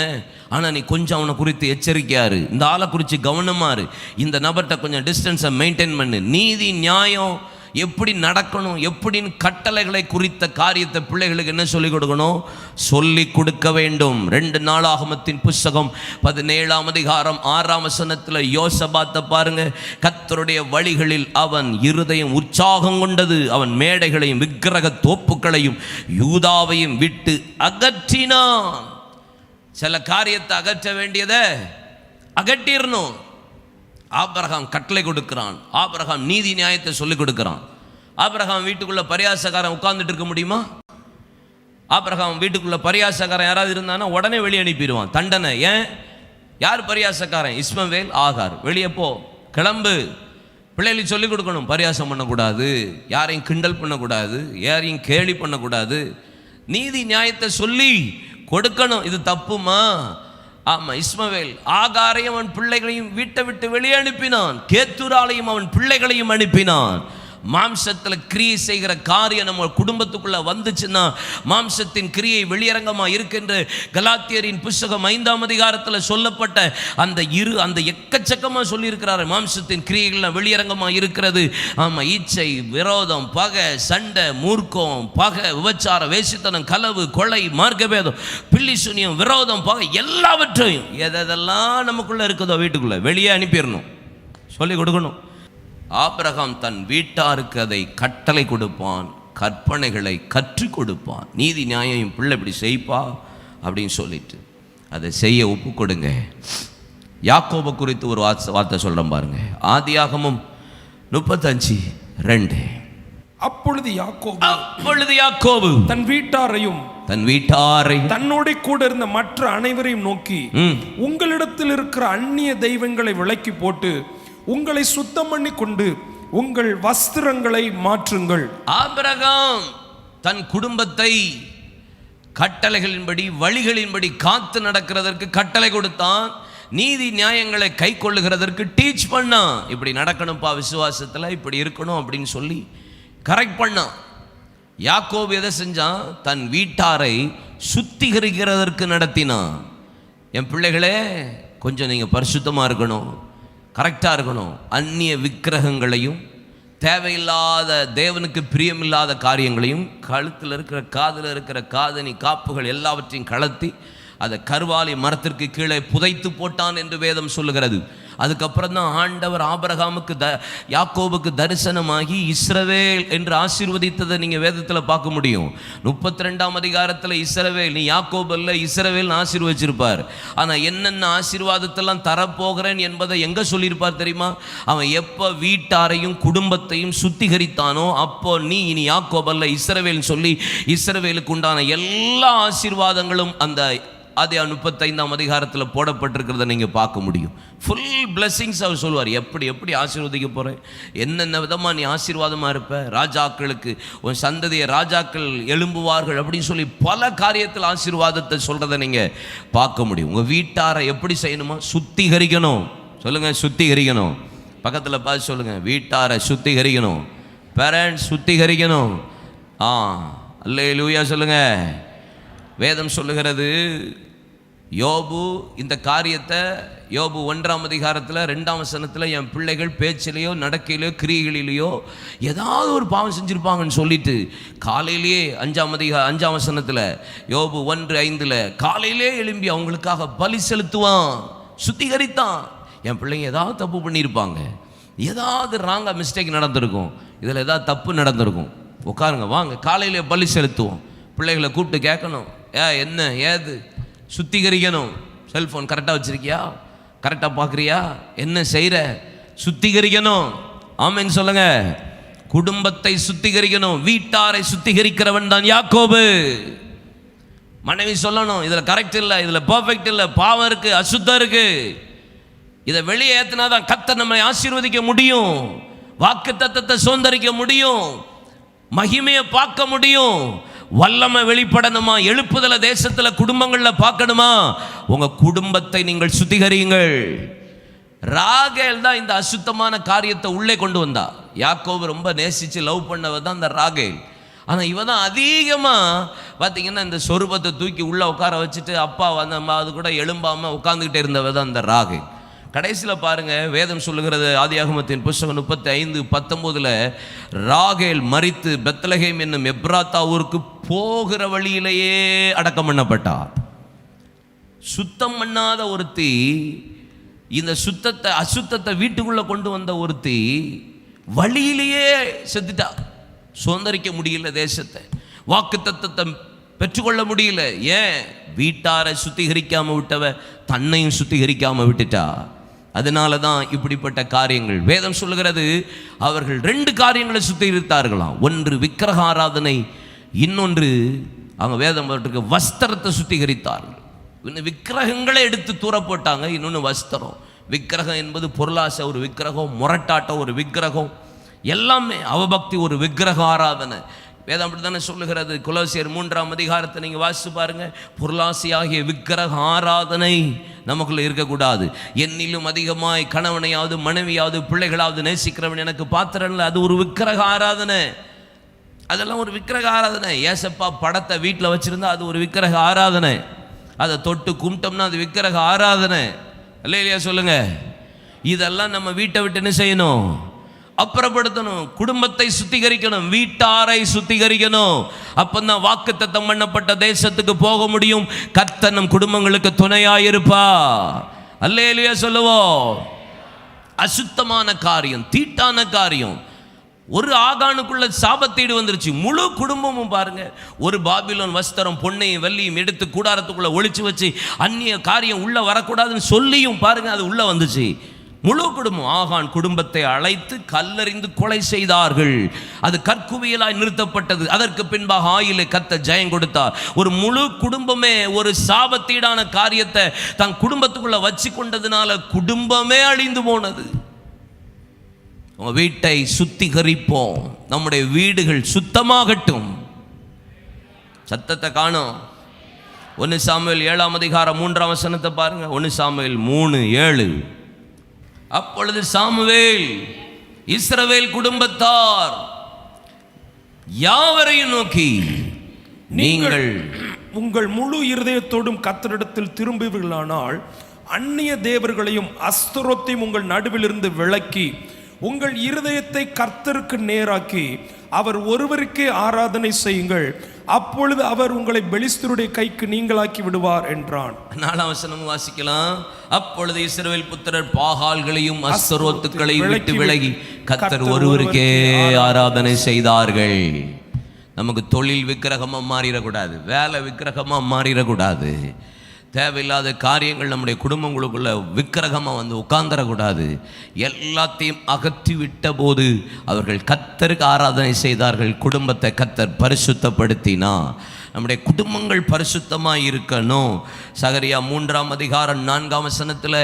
ஆனால் நீ கொஞ்சம் அவனை குறித்து எச்சரிக்கையாரு, இந்த ஆளை குறித்து கவனமாரு, இந்த நபர்கிட்ட கொஞ்சம் டிஸ்டன்ஸை மெயின்டைன் பண்ணு. நீதி நியாயம் எப்படி நடக்கணும், எப்படின்னு கட்டளைகளை குறித்த காரியத்தை பிள்ளைகளுக்கு என்ன சொல்லிக் கொடுக்கணும்? சொல்லி கொடுக்க வேண்டும். 2 நாளாகமத்தின் புஸ்தகம் 17ஆம் அதிகாரம் 6ஆம் வசனத்தில் யோசபாத்தை பாருங்க. கர்த்தருடைய வழிகளில் அவன் இருதயம் உற்சாகம் கொண்டது, அவன் மேடைகளையும் விக்கிரக தோப்புகளையும் யூதாவையும் விட்டு அகற்றினான். சில காரியத்தை அகற்ற வேண்டியதை அகற்றிடணும். ஆபிரகாம் கட்டளை கொடுக்கிறான், ஆபிரகாம் நீதி நியாயத்தை சொல்லிக் கொடுக்கிறான். ஆபிரகாம் வீட்டுக்குள்ள பரியாசக்காரன் உட்கார்ந்துட்டு இருக்க முடியுமா? ஆபிரகாம் வீட்டுக்குள்ள பரியாசக்காரன் யாராவது இருந்தானா உடனே வெளியே அனுப்பிடுவான், தண்டனை. ஏன்? யார் பரியாசக்காரன்? இஸ்மவேல், ஆகார். வெளியே போ, கிளம்பு. பிள்ளைகளுக்கு சொல்லிக் கொடுக்கணும், பரியாசம் பண்ணக்கூடாது, யாரையும் கிண்டல் பண்ணக்கூடாது, யாரையும் கேலி பண்ணக்கூடாது, நீதி நியாயத்தை சொல்லி கொடுக்கணும். இது தப்புமா? ஆமா, இஸ்மவேல் ஆகாரையும் அவன் பிள்ளைகளையும் வீட்டை விட்டு வெளியே அனுப்பினான், கேத்தூராலையும் அவன் பிள்ளைகளையும் அனுப்பினான். மாம்சத்தில் கிரியை செய்கிற காரியம் நம்ம குடும்பத்துக்குள்ள வந்துச்சுன்னா மாம்சத்தின் கிரியை வெளியரங்கமாக இருக்கின்ற கலாத்தியரின் புஸ்தகம் 5ஆம் அதிகாரத்தில் சொல்லப்பட்ட அந்த எக்கச்சக்கமாக சொல்லியிருக்கிறாரு. மாம்சத்தின் கிரியைகள்லாம் வெளியரங்கமாக இருக்கிறது. ஆமாம், இச்சை, விரோதம், பகை, சண்டை, மூர்க்கம், பகை, விபச்சாரம், வேசித்தனம், களவு, கொலை, மார்க்கபேதம், பில்லி சூனியம், விரோதம், பகை, எல்லாவற்றையும் எதெல்லாம் நமக்குள்ள இருக்குதோ வீட்டுக்குள்ள வெளியே அனுப்பிடணும், சொல்லிக் கொடுக்கணும். ஆபிரகாம் தன் வீட்டாருக்கு அதை கட்டளை கொடுப்பான், கற்பனைகளை கற்றுக் கொடுப்பான். நீதி நியாயம் பிள்ளை இப்படி செய்ப்பா அப்படின்னு சொல்லிட்டு அதை செய்ய ஒப்பு கொடுங்க. யாக்கோபை குறித்து ஒரு வார்த்தை சொல்றேன் பாருங்க. ஆதியாகமம் 35:2. அப்பொழுது யாக்கோபு தன் வீட்டாரையும் தன்னோட கூட இருந்த மற்ற அனைவரையும் நோக்கி, உங்களிடத்தில் இருக்கிற அந்நிய தெய்வங்களை விலக்கி போட்டு உங்களை சுத்தம் பண்ணி கொண்டு உங்கள் வஸ்திரங்களை மாற்றுங்கள். ஆபிரகாம் தன் குடும்பத்தை கட்டளைகளின்படி வழிகளின்படி காத்து நடக்கிறதற்கு கட்டளை கொடுத்தான், நீதி நியாயங்களை கை கொள்ளுகிறதற்கு டீச் பண்ணான். இப்படி நடக்கணும்ப்பா, விசுவாசத்தில் இப்படி இருக்கணும் அப்படின்னு சொல்லி கரெக்ட் பண்ணான். யாக்கோபு எதை செஞ்சான்? தன் வீட்டாரை சுத்திகரிக்கிறதற்கு நடத்தினான். என் பிள்ளைகளே, கொஞ்சம் நீங்கள் பரிசுத்தமாக இருக்கணும், கரெக்டாக இருக்கணும். அந்நிய விக்கிரகங்களையும் தேவையில்லாத தேவனுக்கு பிரியமில்லாத காரியங்களையும் கழுத்தில் இருக்கிற காதில் இருக்கிற காதணி காப்புகள் எல்லாவற்றையும் கலத்தி அதை கருவாலி மரத்திற்கு கீழே புதைத்து போட்டான் என்று வேதம் சொல்லுகிறது. அதுக்கப்புறம் தான் ஆண்டவர் ஆபிரகாமுக்கு யாக்கோபுக்கு தரிசனமாகி இஸ்ரவேல் என்று ஆசீர்வதித்ததை நீங்கள் வேதத்தில் பார்க்க முடியும். 32ஆம் அதிகாரத்தில் இஸ்ரவேல், நீ யாக்கோபு அல்ல இஸ்ரவேல் ஆசீர்வதிச்சிருப்பார். ஆனால் என்னென்ன ஆசீர்வாதத்தெல்லாம் தரப்போகிறேன் என்பதை எங்கே சொல்லியிருப்பார் தெரியுமா? அவன் எப்போ வீட்டாரையும் குடும்பத்தையும் சுத்திகரித்தானோ அப்போ நீ இனி யாக்கோபு அல்ல இஸ்ரவேல் சொல்லி இஸ்ரவேலுக்கு உண்டான எல்லா ஆசீர்வாதங்களும் அந்த ஆதியாகமம் 35ஆம் அதிகாரத்தில் போடப்பட்டிருக்கிறத நீங்கள் பார்க்க முடியும். ஃபுல் பிளெஸிங்ஸ் அவர் சொல்லுவார். எப்படி ஆசீர்வதிக்க போகிறேன், என்னென்ன விதமாக நீ ஆசீர்வாதமாக இருப்ப, ராஜாக்களுக்கு உன் சந்ததியை ராஜாக்கள் எழும்புவார்கள் அப்படின்னு சொல்லி பல காரியத்தில் ஆசீர்வாதத்தை சொல்கிறத நீங்கள் பார்க்க முடியும். உங்கள் வீட்டாரை எப்படி செய்யணுமா? சுத்திகரிக்கணும். சொல்லுங்கள், சுத்திகரிக்கணும். பக்கத்தில் பார்த்து சொல்லுங்கள், வீட்டாரை சுத்திகரிக்கணும், பேரண்ட்ஸ் சுத்திகரிக்கணும். அல்லேலூயா சொல்லுங்கள். வேதம் சொல்லுகிறது, யோபு இந்த காரியத்தை யோபு 1ஆம் அதிகாரத்தில் 2ஆம் வசனத்தில் என் பிள்ளைகள் பேச்சிலேயோ நடக்கையிலையோ கிரியைகளிலேயோ ஏதாவது ஒரு பாவம் செஞ்சுருப்பாங்கன்னு சொல்லிட்டு காலையிலேயே 5ஆம் வசனத்தில் யோபு 1:5 காலையிலே எழும்பி அவங்களுக்காக பலி செலுத்துவான், சுத்திகரித்தான். என் பிள்ளைங்க ஏதாவது தப்பு பண்ணியிருப்பாங்க, ஏதாவது ராங்காக மிஸ்டேக் நடந்திருக்கும், இதில் ஏதாவது தப்பு நடந்திருக்கும், உட்காருங்க வாங்க காலையிலே பலி செலுத்துவோம். பிள்ளைகளை கூப்பிட்டு கேட்கணும், என்ன ஏது, சுத்திகரிக்கணும். செல்ஃபோன் கரெக்டாக வச்சுருக்கியா, கரெக்டாக பார்க்குறியா, என்ன செய்கிற, சுத்திகரிக்கணும். ஆமென் சொல்லுங்க. குடும்பத்தை சுத்திகரிக்கணும். வீட்டாரை சுத்திகரிக்கிறவன் தான் யாக்கோபு. மனைவி சொல்லணும், இதில் கரெக்ட் இல்லை, இதில் பர்ஃபெக்ட் இல்லை, பாவம் இருக்குது, அசுத்தம் இருக்குது, இதை வெளியே ஏற்றினாதான் கர்த்தர் நம்மை ஆசீர்வதிக்க முடியும், வாக்குத்தத்தத்தை சுதந்தரிக்க முடியும், மகிமையை பார்க்க முடியும், வல்லமை வெளிப்படணுமா, எழுப்புதல தேசத்தில் குடும்பங்களில் பார்க்கணுமா, உங்கள் குடும்பத்தை நீங்கள் சுத்திகரியுங்கள். ராகேல் தான் இந்த அசுத்தமான காரியத்தை உள்ளே கொண்டு வந்தா. யாக்கோபு ரொம்ப நேசித்து லவ் பண்ணவ தான் இந்த ராகேல். ஆனால் இவ தான் அதிகமாக பார்த்தீங்கன்னா இந்த சொரூபத்தை தூக்கி உள்ளே உட்கார வச்சுட்டு அப்பா அது கூட எழும்பாமல் உட்காந்துக்கிட்டே இருந்தவ தான் இந்த ராகேல். கடைசியில் பாருங்கள், வேதம் சொல்லுகிறது ஆதியாகமத்தின் புஸ்தகம் 35:19 ராகேல் மரித்து பெத்லகேம் என்னும் எப்ராத்தா ஊருக்கு போகிற வழியிலேயே அடக்கம் பண்ணப்பட்டார். சுத்தம் பண்ணாத ஒருத்தி, இந்த அசுத்தத்தை வீட்டுக்குள்ளே கொண்டு வந்த ஒருத்தி வழியிலேயே செத்துட்டா. சுதந்திரிக்க முடியல தேசத்தை, வாக்குத்தத்தத்தை பெற்றுக்கொள்ள முடியல. ஏன்? வீட்டாரை சுத்திகரிக்காமல் விட்டவ தன்னையும் சுத்திகரிக்காமல் விட்டுட்டா. அதனால தான் இப்படிப்பட்ட காரியங்கள். வேதம் சொல்லுகிறது, அவர்கள் 2 காரியங்களை சுத்திகரித்தார்களாம். ஒன்று விக்கிரக ஆராதனை, இன்னொன்று அவங்க வேதம் வஸ்திரத்தை சுத்திகரித்தார்கள். இன்னும் விக்கிரகங்களை எடுத்து தூர போட்டாங்க, இன்னொன்று வஸ்திரம். விக்கிரகம் என்பது பொருளாசை ஒரு விக்கிரகம், முரட்டாட்டம் ஒரு விக்கிரகம், எல்லாமே அவபக்தி ஒரு விக்கிரக ஆராதனை. வேதம் அப்படி தானே சொல்லுகிறது. கொலோசியர் 3ஆம் அதிகாரத்தை நீங்கள் வாசித்து பாருங்கள். பொருளாசையாகிய விக்கிரக ஆராதனை நமக்குள்ளே இருக்கக்கூடாது. என்னிலும் அதிகமாய் கணவனையாவது மனைவியாவது பிள்ளைகளாவது நேசிக்கிறவன் எனக்கு பாத்திரம் இல்லை, அது ஒரு விக்கிரக ஆராதனை. அதெல்லாம் ஒரு விக்கிரக ஆராதனை. ஏசப்பா படத்தை வீட்டில் வச்சுருந்தா அது ஒரு விக்கிரக ஆராதனை. அதை தொட்டு கும்பிட்டோம்னா அது விக்கிரக ஆராதனை. இல்லையா சொல்லுங்க. இதெல்லாம் நம்ம வீட்டை விட்டு என்ன செய்யணும்? அப்புறப்படுத்தணும். குடும்பத்தை சுத்திகரிக்கணும், வீட்டாரை சுத்திகரிக்கணும். அப்பந்தான் வாக்குத்தத்தம் பண்ணப்பட்ட தேசத்துக்கு போக முடியும். கர்த்தர் நம் குடும்பங்களுக்கு துணையாயிருப்பா. அல்லேலூயா சொல்லுவோம். அசுத்தமான காரியம், தீட்டான காரியம், ஒரு ஆகானுக்குள்ள சாபத்தீடு வந்துருச்சு. முழு குடும்பமும் பாருங்க, ஒரு பாபிலோன் வஸ்திரம் பொன்னையும் வெள்ளியும் எடுத்து கூடாரத்துக்குள்ள ஒளிச்சு வச்சு அந்நிய காரியம் உள்ள வரக்கூடாதுன்னு சொல்லியும் பாருங்க அது உள்ள வந்துச்சு. முழு குடும்பம் ஆகான் குடும்பத்தை அழைத்து கல்லறிந்து கொலை செய்தார்கள். அது கற்குவியலாய் நிறுத்தப்பட்டது. அதற்கு பின்பாக ஆயிலே கர்த்தர் ஜெயம் கொடுத்தார். ஒரு முழு குடும்பமே ஒரு சாபத்தீடான காரியத்தை தன் குடும்பத்துக்குள்ள வச்சு கொண்டதுனால குடும்பமே அழிந்து போனது. உங்க வீட்டை சுத்திகரிப்போம். நம்முடைய வீடுகள் சுத்தமாகட்டும். சத்தத்தை காணோம். 1 சாமுவேல் 7ஆம் அதிகாரம் 3ஆம் வசனத்தை பாருங்க. 1 சாமுவேல் 3:7. அப்பொழுது சாமுவேல் இஸ்ரவேல் குடும்பத்தார் யாவரையும் நோக்கி, நீங்கள் உங்கள் முழு இருதயத்தோடும் கர்த்தரிடத்தில் திரும்புவீர்களானால் அந்நிய தேவர்களையும் அஸ்தரோத்தையும் உங்கள் நடுவில் இருந்து விலக்கி உங்கள் இருதயத்தை கர்த்தருக்கு நேராக்கி அவர் ஒருவருக்கே ஆராதனை செய்யுங்கள், அப்பொழுது அவர் உங்களை பெலிஸ்தருடைய கைக்கு நீங்களாக்கி விடுவார் என்றான். 4 வசனம் வாசிக்கலாம். அப்பொழுது இஸ்ரவேல் புத்திரர் பாகால்களையும் அஸ்தரோத்துக்களையும் விட்டு விலகி கர்த்தர் ஒருவருக்கே ஆராதனை செய்தார்கள். நமக்கு தொழில் விக்கிரகமா மாறிடக்கூடாது, வேலை விக்கிரகமா மாறிடக்கூடாது, தேவையில்லாத காரியங்கள் நம்முடைய குடும்பங்களுக்குள்ள விக்கிரகமாக வந்து உட்கார்ந்துடக்கூடாது. எல்லாத்தையும் அகற்றி விட்ட போது அவர்கள் கர்த்தருக்கு ஆராதனை செய்தார்கள். குடும்பத்தை கர்த்தர் பரிசுத்தப்படுத்தினா. நம்முடைய குடும்பங்கள் பரிசுத்தமாக இருக்கணும். சகரியா 3ஆம் அதிகாரம் 4ஆம் வசனத்தில்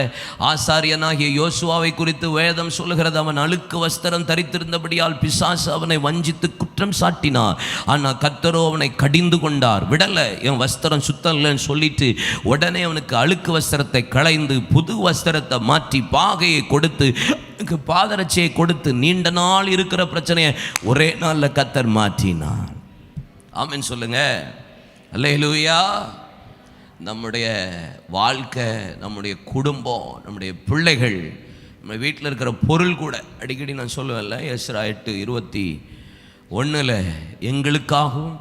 ஆசாரியனாகிய யோசுவாவை குறித்து வேதம் சொல்லுகிறது, அவன் அழுக்கு வஸ்திரம் தரித்திருந்தபடியால் பிசாசு அவனை வஞ்சித்து குற்றம் சாட்டினார். ஆனால் கர்த்தரோ அவனை கடிந்து கொண்டார், விடலை. என் வஸ்திரம் சுத்தம் இல்லைன்னு சொல்லிட்டு உடனே அவனுக்கு அழுக்கு வஸ்திரத்தை களைந்து புது வஸ்திரத்தை மாற்றி பாகையை கொடுத்து பாதரட்சியை கொடுத்து நீண்ட நாள் இருக்கிற பிரச்சனையை ஒரே நாளில் கர்த்தர் மாற்றினார். ஆமென் சொல்லுங்க. அல்லேலூயா. நம்முடைய வாழ்க்கை, நம்முடைய குடும்பம், நம்முடைய பிள்ளைகள், நம்ம வீட்டில் இருக்கிற பொருள் கூட அடிக்கடி நான் சொல்லுவேன்ல, எஸ்ரா 8:21 எங்களுக்காகவும்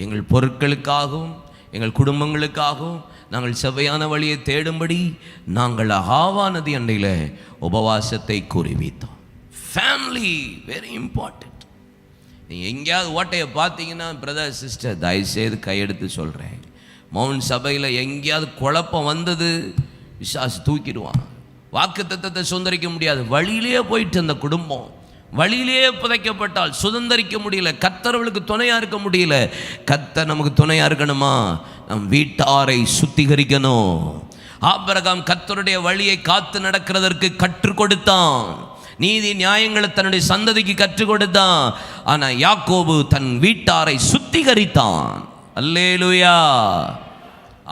எங்கள் பொருட்களுக்காகவும் எங்கள் குடும்பங்களுக்காகவும் நாங்கள் செவ்வையான வழியை தேடும்படி நாங்கள் ஆவா நதி அண்டையில் உபவாசத்தை குறிவித்தோம். Family very important. நீங்கள் எங்கேயாவது ஓட்டையை பார்த்தீங்கன்னா பிரதர் சிஸ்டர் தயவுசெய்து கையெடுத்து சொல்கிறேன், மவுண்ட் சபையில் எங்கேயாவது குழப்பம் வந்தது விசாசு தூக்கிடுவான். வாக்கு தத்தத்தை சுதந்திரிக்க முடியாது. வழியிலேயே போயிட்டு அந்த குடும்பம் வழியிலேயே புதைக்கப்பட்டால் சுதந்திரிக்க முடியல. கர்த்தர்களுக்கு துணையாக இருக்க முடியல. கர்த்தர் நமக்கு துணையாக இருக்கணுமா? நம் வீட்டாரை சுத்திகரிக்கணும். ஆபிரகாம் கர்த்தருடைய வழியை காத்து நடக்கிறதற்கு கற்றுக் கொடுத்தான். நீதி நியாயங்களை தன்னுடைய சந்ததிக்கு கற்றுக் கொடுத்தான். ஆனால் யாக்கோபு தன் வீட்டாரை சுத்திகரித்தான். அல்லேலூயா.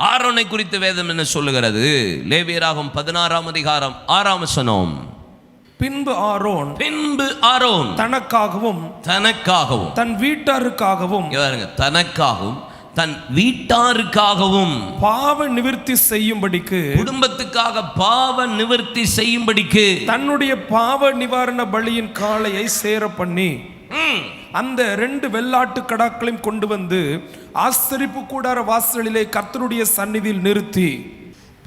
ஆரோனை குறித்து வேதம் என்ன சொல்லுகிறது? லேவியராகமம் 16ஆம் அதிகாரம் 6ஆம் வசனம். பின்பு ஆரோன் தனக்காகவும் தன் வீட்டாருக்காகவும் தனக்காகவும் தன் வீட்டாருக்காகவும் பாவ நிவர்த்தி செய்யும்படிக்கு, குடும்பத்துக்காக பாவ நிவர்த்தி செய்யும்படிக்கு தன்னுடைய பாவ நிவாரண பலியின் காளையை சேர பண்ணி அந்த 2 வெள்ளாட்டு கடாக்களையும் கொண்டு வந்து ஆசரிப்பு கூடார வாசலிலே கர்த்தருடைய சந்நிதியில் நிறுத்தி,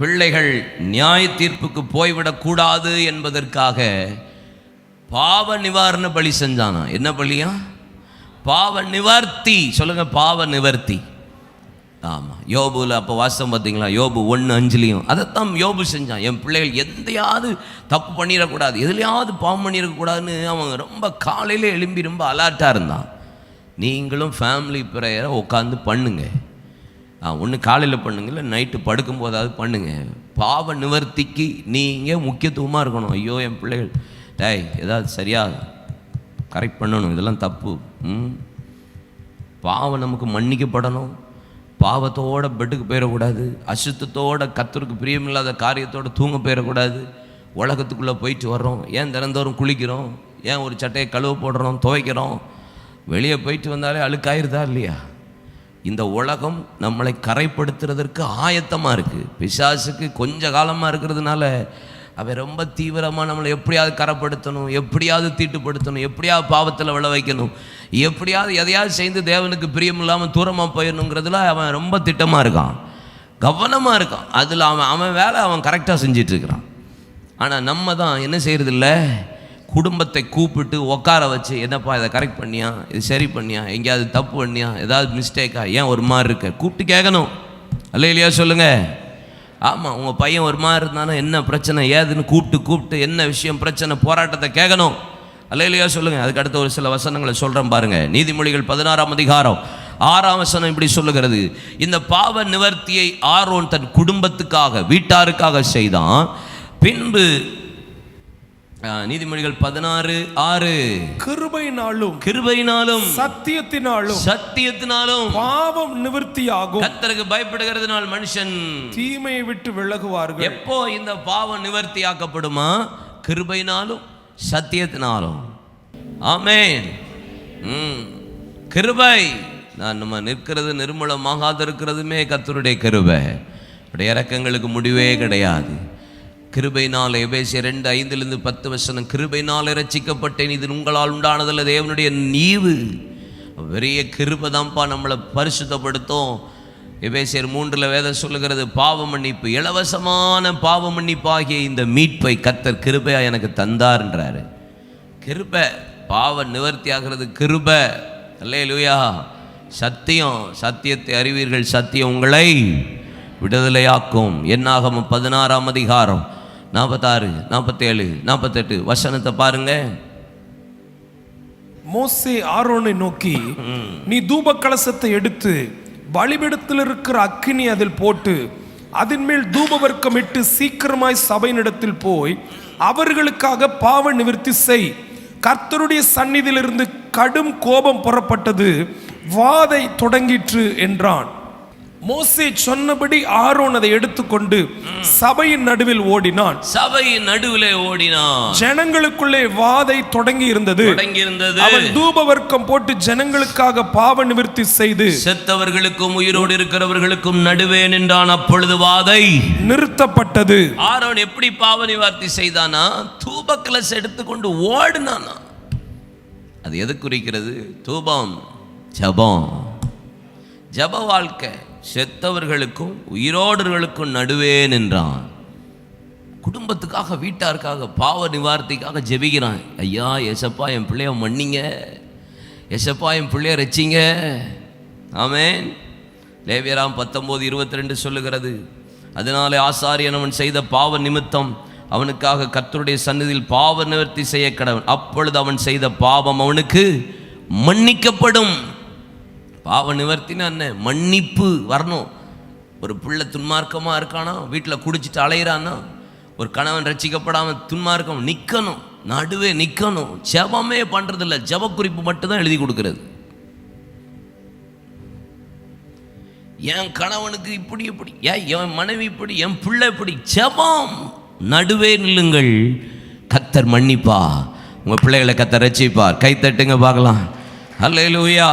பிள்ளைகள் நியாய தீர்ப்புக்கு போய்விடக்கூடாது என்பதற்காக பாவ நிவாரண பலி செஞ்சானா. என்ன பலியா? பாவ நிவர்த்தி. சொல்லுங்க, பாவ நிவர்த்தி. ஆமாம், யோபுவில் அப்போ வாசம் பார்த்தீங்களா? யோபு 1:5 அதைத்தான் யோபு செஞ்சான். என் பிள்ளைகள் எந்தையாவது தப்பு பண்ணிடக்கூடாது, எதுலையாவது பாவம் பண்ணிடக்கூடாதுன்னு அவன் ரொம்ப காலையில் எழும்பி ரொம்ப அலர்ட்டாக இருந்தான். நீங்களும் ஃபேமிலி ப்ரேயரை உட்காந்து பண்ணுங்க. ஒன்று காலையில் பண்ணுங்க, இல்லை நைட்டு படுக்கும் போதாவது பண்ணுங்க. பாவ நிவர்த்திக்கு நீங்கள் முக்கியத்துவமாக இருக்கணும். ஐயோ என் பிள்ளைகள் ஏதாவது சரியாக கரெக்ட் பண்ணணும், இதெல்லாம் தப்பு. பாவம் நமக்கு மன்னிக்கப்படணும். பாவத்தோட பெட்டுக்கு போயிடக்கூடாது. அசுத்தத்தோட கர்த்தருக்கு பிரியமில்லாத காரியத்தோடு தூங்க போயிடக்கூடாது. உலகத்துக்குள்ளே போயிட்டு வர்றோம், ஏன் தினந்தோறும் குளிக்கிறோம், ஏன் ஒரு சட்டையை கழுவ போடுறோம், துவைக்கிறோம். வெளியே போயிட்டு வந்தாலே அழுக்காயிருதா இல்லையா? இந்த உலகம் நம்மளை கரைப்படுத்துறதற்கு ஆயத்தமாக இருக்குது. பிசாசுக்கு கொஞ்ச காலமாக இருக்கிறதுனால அவன் ரொம்ப தீவிரமாக நம்மளை எப்படியாவது கரைப்படுத்தணும், எப்படியாவது தீட்டுப்படுத்தணும், எப்படியாவது பாவத்தில் விழ வைக்கணும், எப்படியாவது எதையாவது செய்து தேவனுக்கு பிரியமில்லாமல் தூரமாக போயிடணுங்கிறதுல அவன் ரொம்ப திட்டமாக இருக்கான், கவனமாக இருக்கான். அதில் அவன் வேலை அவன் கரெக்டாக செஞ்சிட்ருக்கிறான். ஆனால் நம்ம தான் என்ன செய்கிறதில்ல, குடும்பத்தை கூப்பிட்டு உட்கார வச்சு, என்னப்பா இதை கரெக்ட் பண்ணியா, இது சரி பண்ணியா, எங்கேயாவது தப்பு பண்ணியா, ஏதாவது மிஸ்டேக்கா, ஏன் ஒரு மாதிரி இருக்க, கூப்பிட்டு கேட்கணும். அல்லேலூயா சொல்லுங்கள். ஆமாம், உங்கள் பையன் ஒரு மாதிரி இருந்தாலும் என்ன பிரச்சனை ஏதுன்னு கூப்பிட்டு என்ன விஷயம் பிரச்சனை போராட்டத்தை கேட்கணும். அல்லேலூயா சொல்லுங்கள். அதுக்கு அடுத்த ஒரு சில வசனங்களை சொல்கிறேன் பாருங்கள். நீதிமொழிகள் 16ஆம் அதிகாரம் 6ஆம் வசனம் இப்படி சொல்லுகிறது, இந்த பாவ நிவர்த்தியை ஆரோன் தன் குடும்பத்துக்காக வீட்டாருக்காக செய்தான். பின்பு நீதிமொழிகள் 16:6 கிருபையினாலும் சத்தியத்தினாலும் பாவம் நிவர்த்தியாகும். கர்த்தருக்கு பயப்படுகிறதுனால் மனுஷன் தீமையை விட்டு விலகுவார்கள். எப்போ இந்த பாவம் நிவர்த்தியாக்கப்படுமா? கிருபையினாலும் சத்தியத்தினாலும். ஆமென். கிருபை. நம்ம நிற்கிறது நிர்மூலமாகாது இருக்கிறதுமே கர்த்தருடைய கிருபை. இறக்கங்களுக்கு முடிவே கிடையாது. கிருபையினால் எபேசியர் 2:5-10 கிருபையினால் ரட்சிக்கப்பட்டேன், இது உங்களால் உண்டானதில்லை, தேவனுடைய ஈவு. பெரிய கிருபை தான்ப்பா நம்மளை பரிசுத்தப்படுத்தும். எபேசியர் 3 வேதம் சொல்லுகிறது, பாவ மன்னிப்பு, இலவசமான பாவ மன்னிப்பாகிய இந்த மீட்பை கர்த்தர் கிருபையா எனக்கு தந்தார்ன்றாரு. கிருபை, பாவ நிவர்த்தி ஆகிறது கிருபை. அல்லேலூயா. சத்தியம், சத்தியத்தை அறிவீர்கள், சத்தியம் உங்களை விடுதலையாக்கும். என்னாகமம் 16 46, 47, 48 வசனத்தை பாருங்க. மோசே ஆரோனை நோக்கி, நீ தூப கலசத்தை எடுத்து பலிபீடத்தில் இருக்கிற அக்கினி அதில் போட்டு அதன் மேல் தூப வர்க்கமிட்டு சீக்கிரமாய் சபையினிடத்தில் போய் அவர்களுக்காக பாவ நிவர்த்தி செய். கர்த்தருடைய சந்நிதியிலிருந்து கடும் கோபம் புறப்பட்டது, வாதை தொடங்கிற்று என்றான். மோசே சொன்னபடி ஆரோன் அதை எடுத்துக்கொண்டு சபையின் நடுவில் ஓடினான். சபையின் நடுவிலே ஓடினான். ஜனங்களுக்குள்ளே வாதை தொடங்கி இருந்தது. அவன் தூப வர்க்கம் போட்டு ஜனங்களுக்காக பாவ நிவர்த்தி செய்து செத்தவர்களுக்கும் உயிரோடு இருக்கிறவர்களுக்கும் நடுவே நின்றான். அப்பொழுது வாதை நிறுத்தப்பட்டது. ஆரோன் எப்படி பாவ நிவர்த்தி செய்தானா? தூப கலசம் எடுத்துக்கொண்டு ஓடினானா. அது எது குறிக்கிறது? தூபம், ஜபம், ஜப வாழ்க்கை. செத்தவர்களுக்கும் உயிரோடர்களுக்கும் நடுவே நின்றான். குடும்பத்துக்காக, வீட்டாருக்காக, பாவ நிவார்த்திக்காக ஜெபிக்கிறான். ஐயா ஏசப்பா என் பிள்ளைய மன்னிங்க, ஏசப்பா என் பிள்ளைய ரட்சிங்க. ஆமென். லேவியராம் 19:22 சொல்லுகிறது, அதனாலே ஆசாரியன் அவன் செய்த பாவ நிமித்தம் அவனுக்காக கர்த்தருடைய சந்நிதியில் பாவ நிவர்த்தி செய்ய கடவன். அப்பொழுது அவன் செய்த பாவம் அவனுக்கு மன்னிக்கப்படும். பாவ நிவர்த்தினா என்ன? மன்னிப்பு வரணும். ஒரு பிள்ளை துன்மார்க்கமாக இருக்கானா, வீட்டில் குடிச்சிட்டு அலையிறான்னா, ஒரு கணவன் ரட்சிக்கப்படாமல் துன்மார்க்கம் நிற்கணும், நடுவே நிற்கணும். ஜபமே பண்ணுறதில்ல, ஜப குறிப்பு மட்டும்தான் எழுதி கொடுக்கறது. என் கணவனுக்கு இப்படி இப்படி, என் மனைவி இப்படி, என் பிள்ளை இப்படி. ஜபம், நடுவே நில்லுங்கள், கர்த்தர் மன்னிப்பா. உங்கள் பிள்ளைகளை கர்த்தர் ரட்சிப்பார். கை தட்டுங்க பார்க்கலாம். அல்லேலூயா.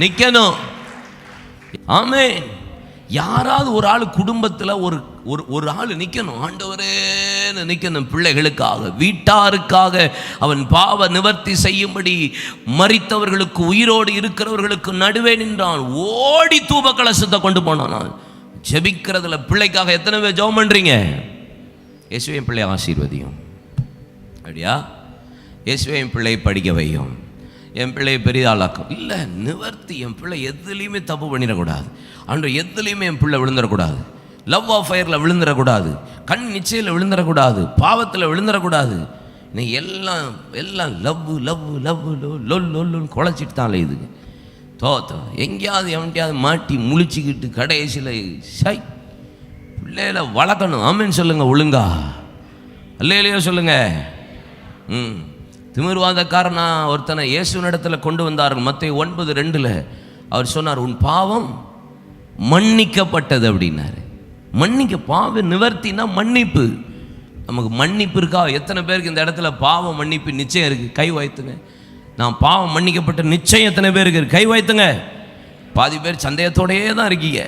நிற்கணும். ஆமென். யாராவது ஒரு ஆள் குடும்பத்தில் ஒரு ஆள் நிற்கணும். ஆண்டவரேன்னு நிற்கணும். பிள்ளைகளுக்காக, வீட்டாருக்காக அவன் பாவ நிவர்த்தி செய்யும்படி மரித்தவர்களுக்கு உயிரோடு இருக்கிறவர்களுக்கு நடுவே நின்றான். ஓடி தூப கலசத்தை கொண்டு போனான். ஜெபிக்கிறதுல பிள்ளைக்காக எத்தனை பேர் ஜெபம் பண்ணுறீங்க? இயேசுவே என் பிள்ளையை ஆசீர்வதியும். அப்படியா? இயேசுவே என் பிள்ளையை படிக்க வையும், என் பிள்ளையை பெரிய ஆளாக்கும். இல்லை, நிவர்த்தி. என் பிள்ளை எதுலேயுமே தப்பு பண்ணிடக்கூடாது. ஆண்டவர் எதுலேயுமே என் பிள்ளை விழுந்துடக்கூடாது. லவ் ஆஃபயரில் விழுந்துடக்கூடாது. கண் நிச்சயில் விழுந்துடக்கூடாது. பாவத்தில் விழுந்துடக்கூடாது. நீ எல்லாம் எல்லாம் லவ் லவ் லவ் லொல்லுன்னு குழச்சிட்டு தான் இதுக்கு தோத்தம். எங்கேயாவது எவன்ட்டையாவது மாட்டி முழிச்சிக்கிட்டு கடைசியில் சை பிள்ளையில வளர்க்கணும். ஆமென் சொல்லுங்க. ஒழுங்கா அல்லேலூயா சொல்லுங்க. திமிர்வாதக்காரனா ஒருத்தனை இயேசுவினிடத்தில் கொண்டு வந்தார்கள். மத்தேயு 9:2 அவர் சொன்னார், உன் பாவம் மன்னிக்கப்பட்டது அப்படின்னாரு. பாவ நிவர்த்தினா மன்னிப்பு. நமக்கு மன்னிப்பு இருக்கா? எத்தனை பேருக்கு இந்த இடத்துல பாவம் மன்னிப்பு நிச்சயம் இருக்குது? கை வைத்துங்க. நான் பாவம் மன்னிக்கப்பட்ட நிச்சயம் எத்தனை பேருக்கு இருக்கு? கை வைத்துங்க. பாதி பேர் சந்தேகத்தோடையே தான் இருக்கீங்க.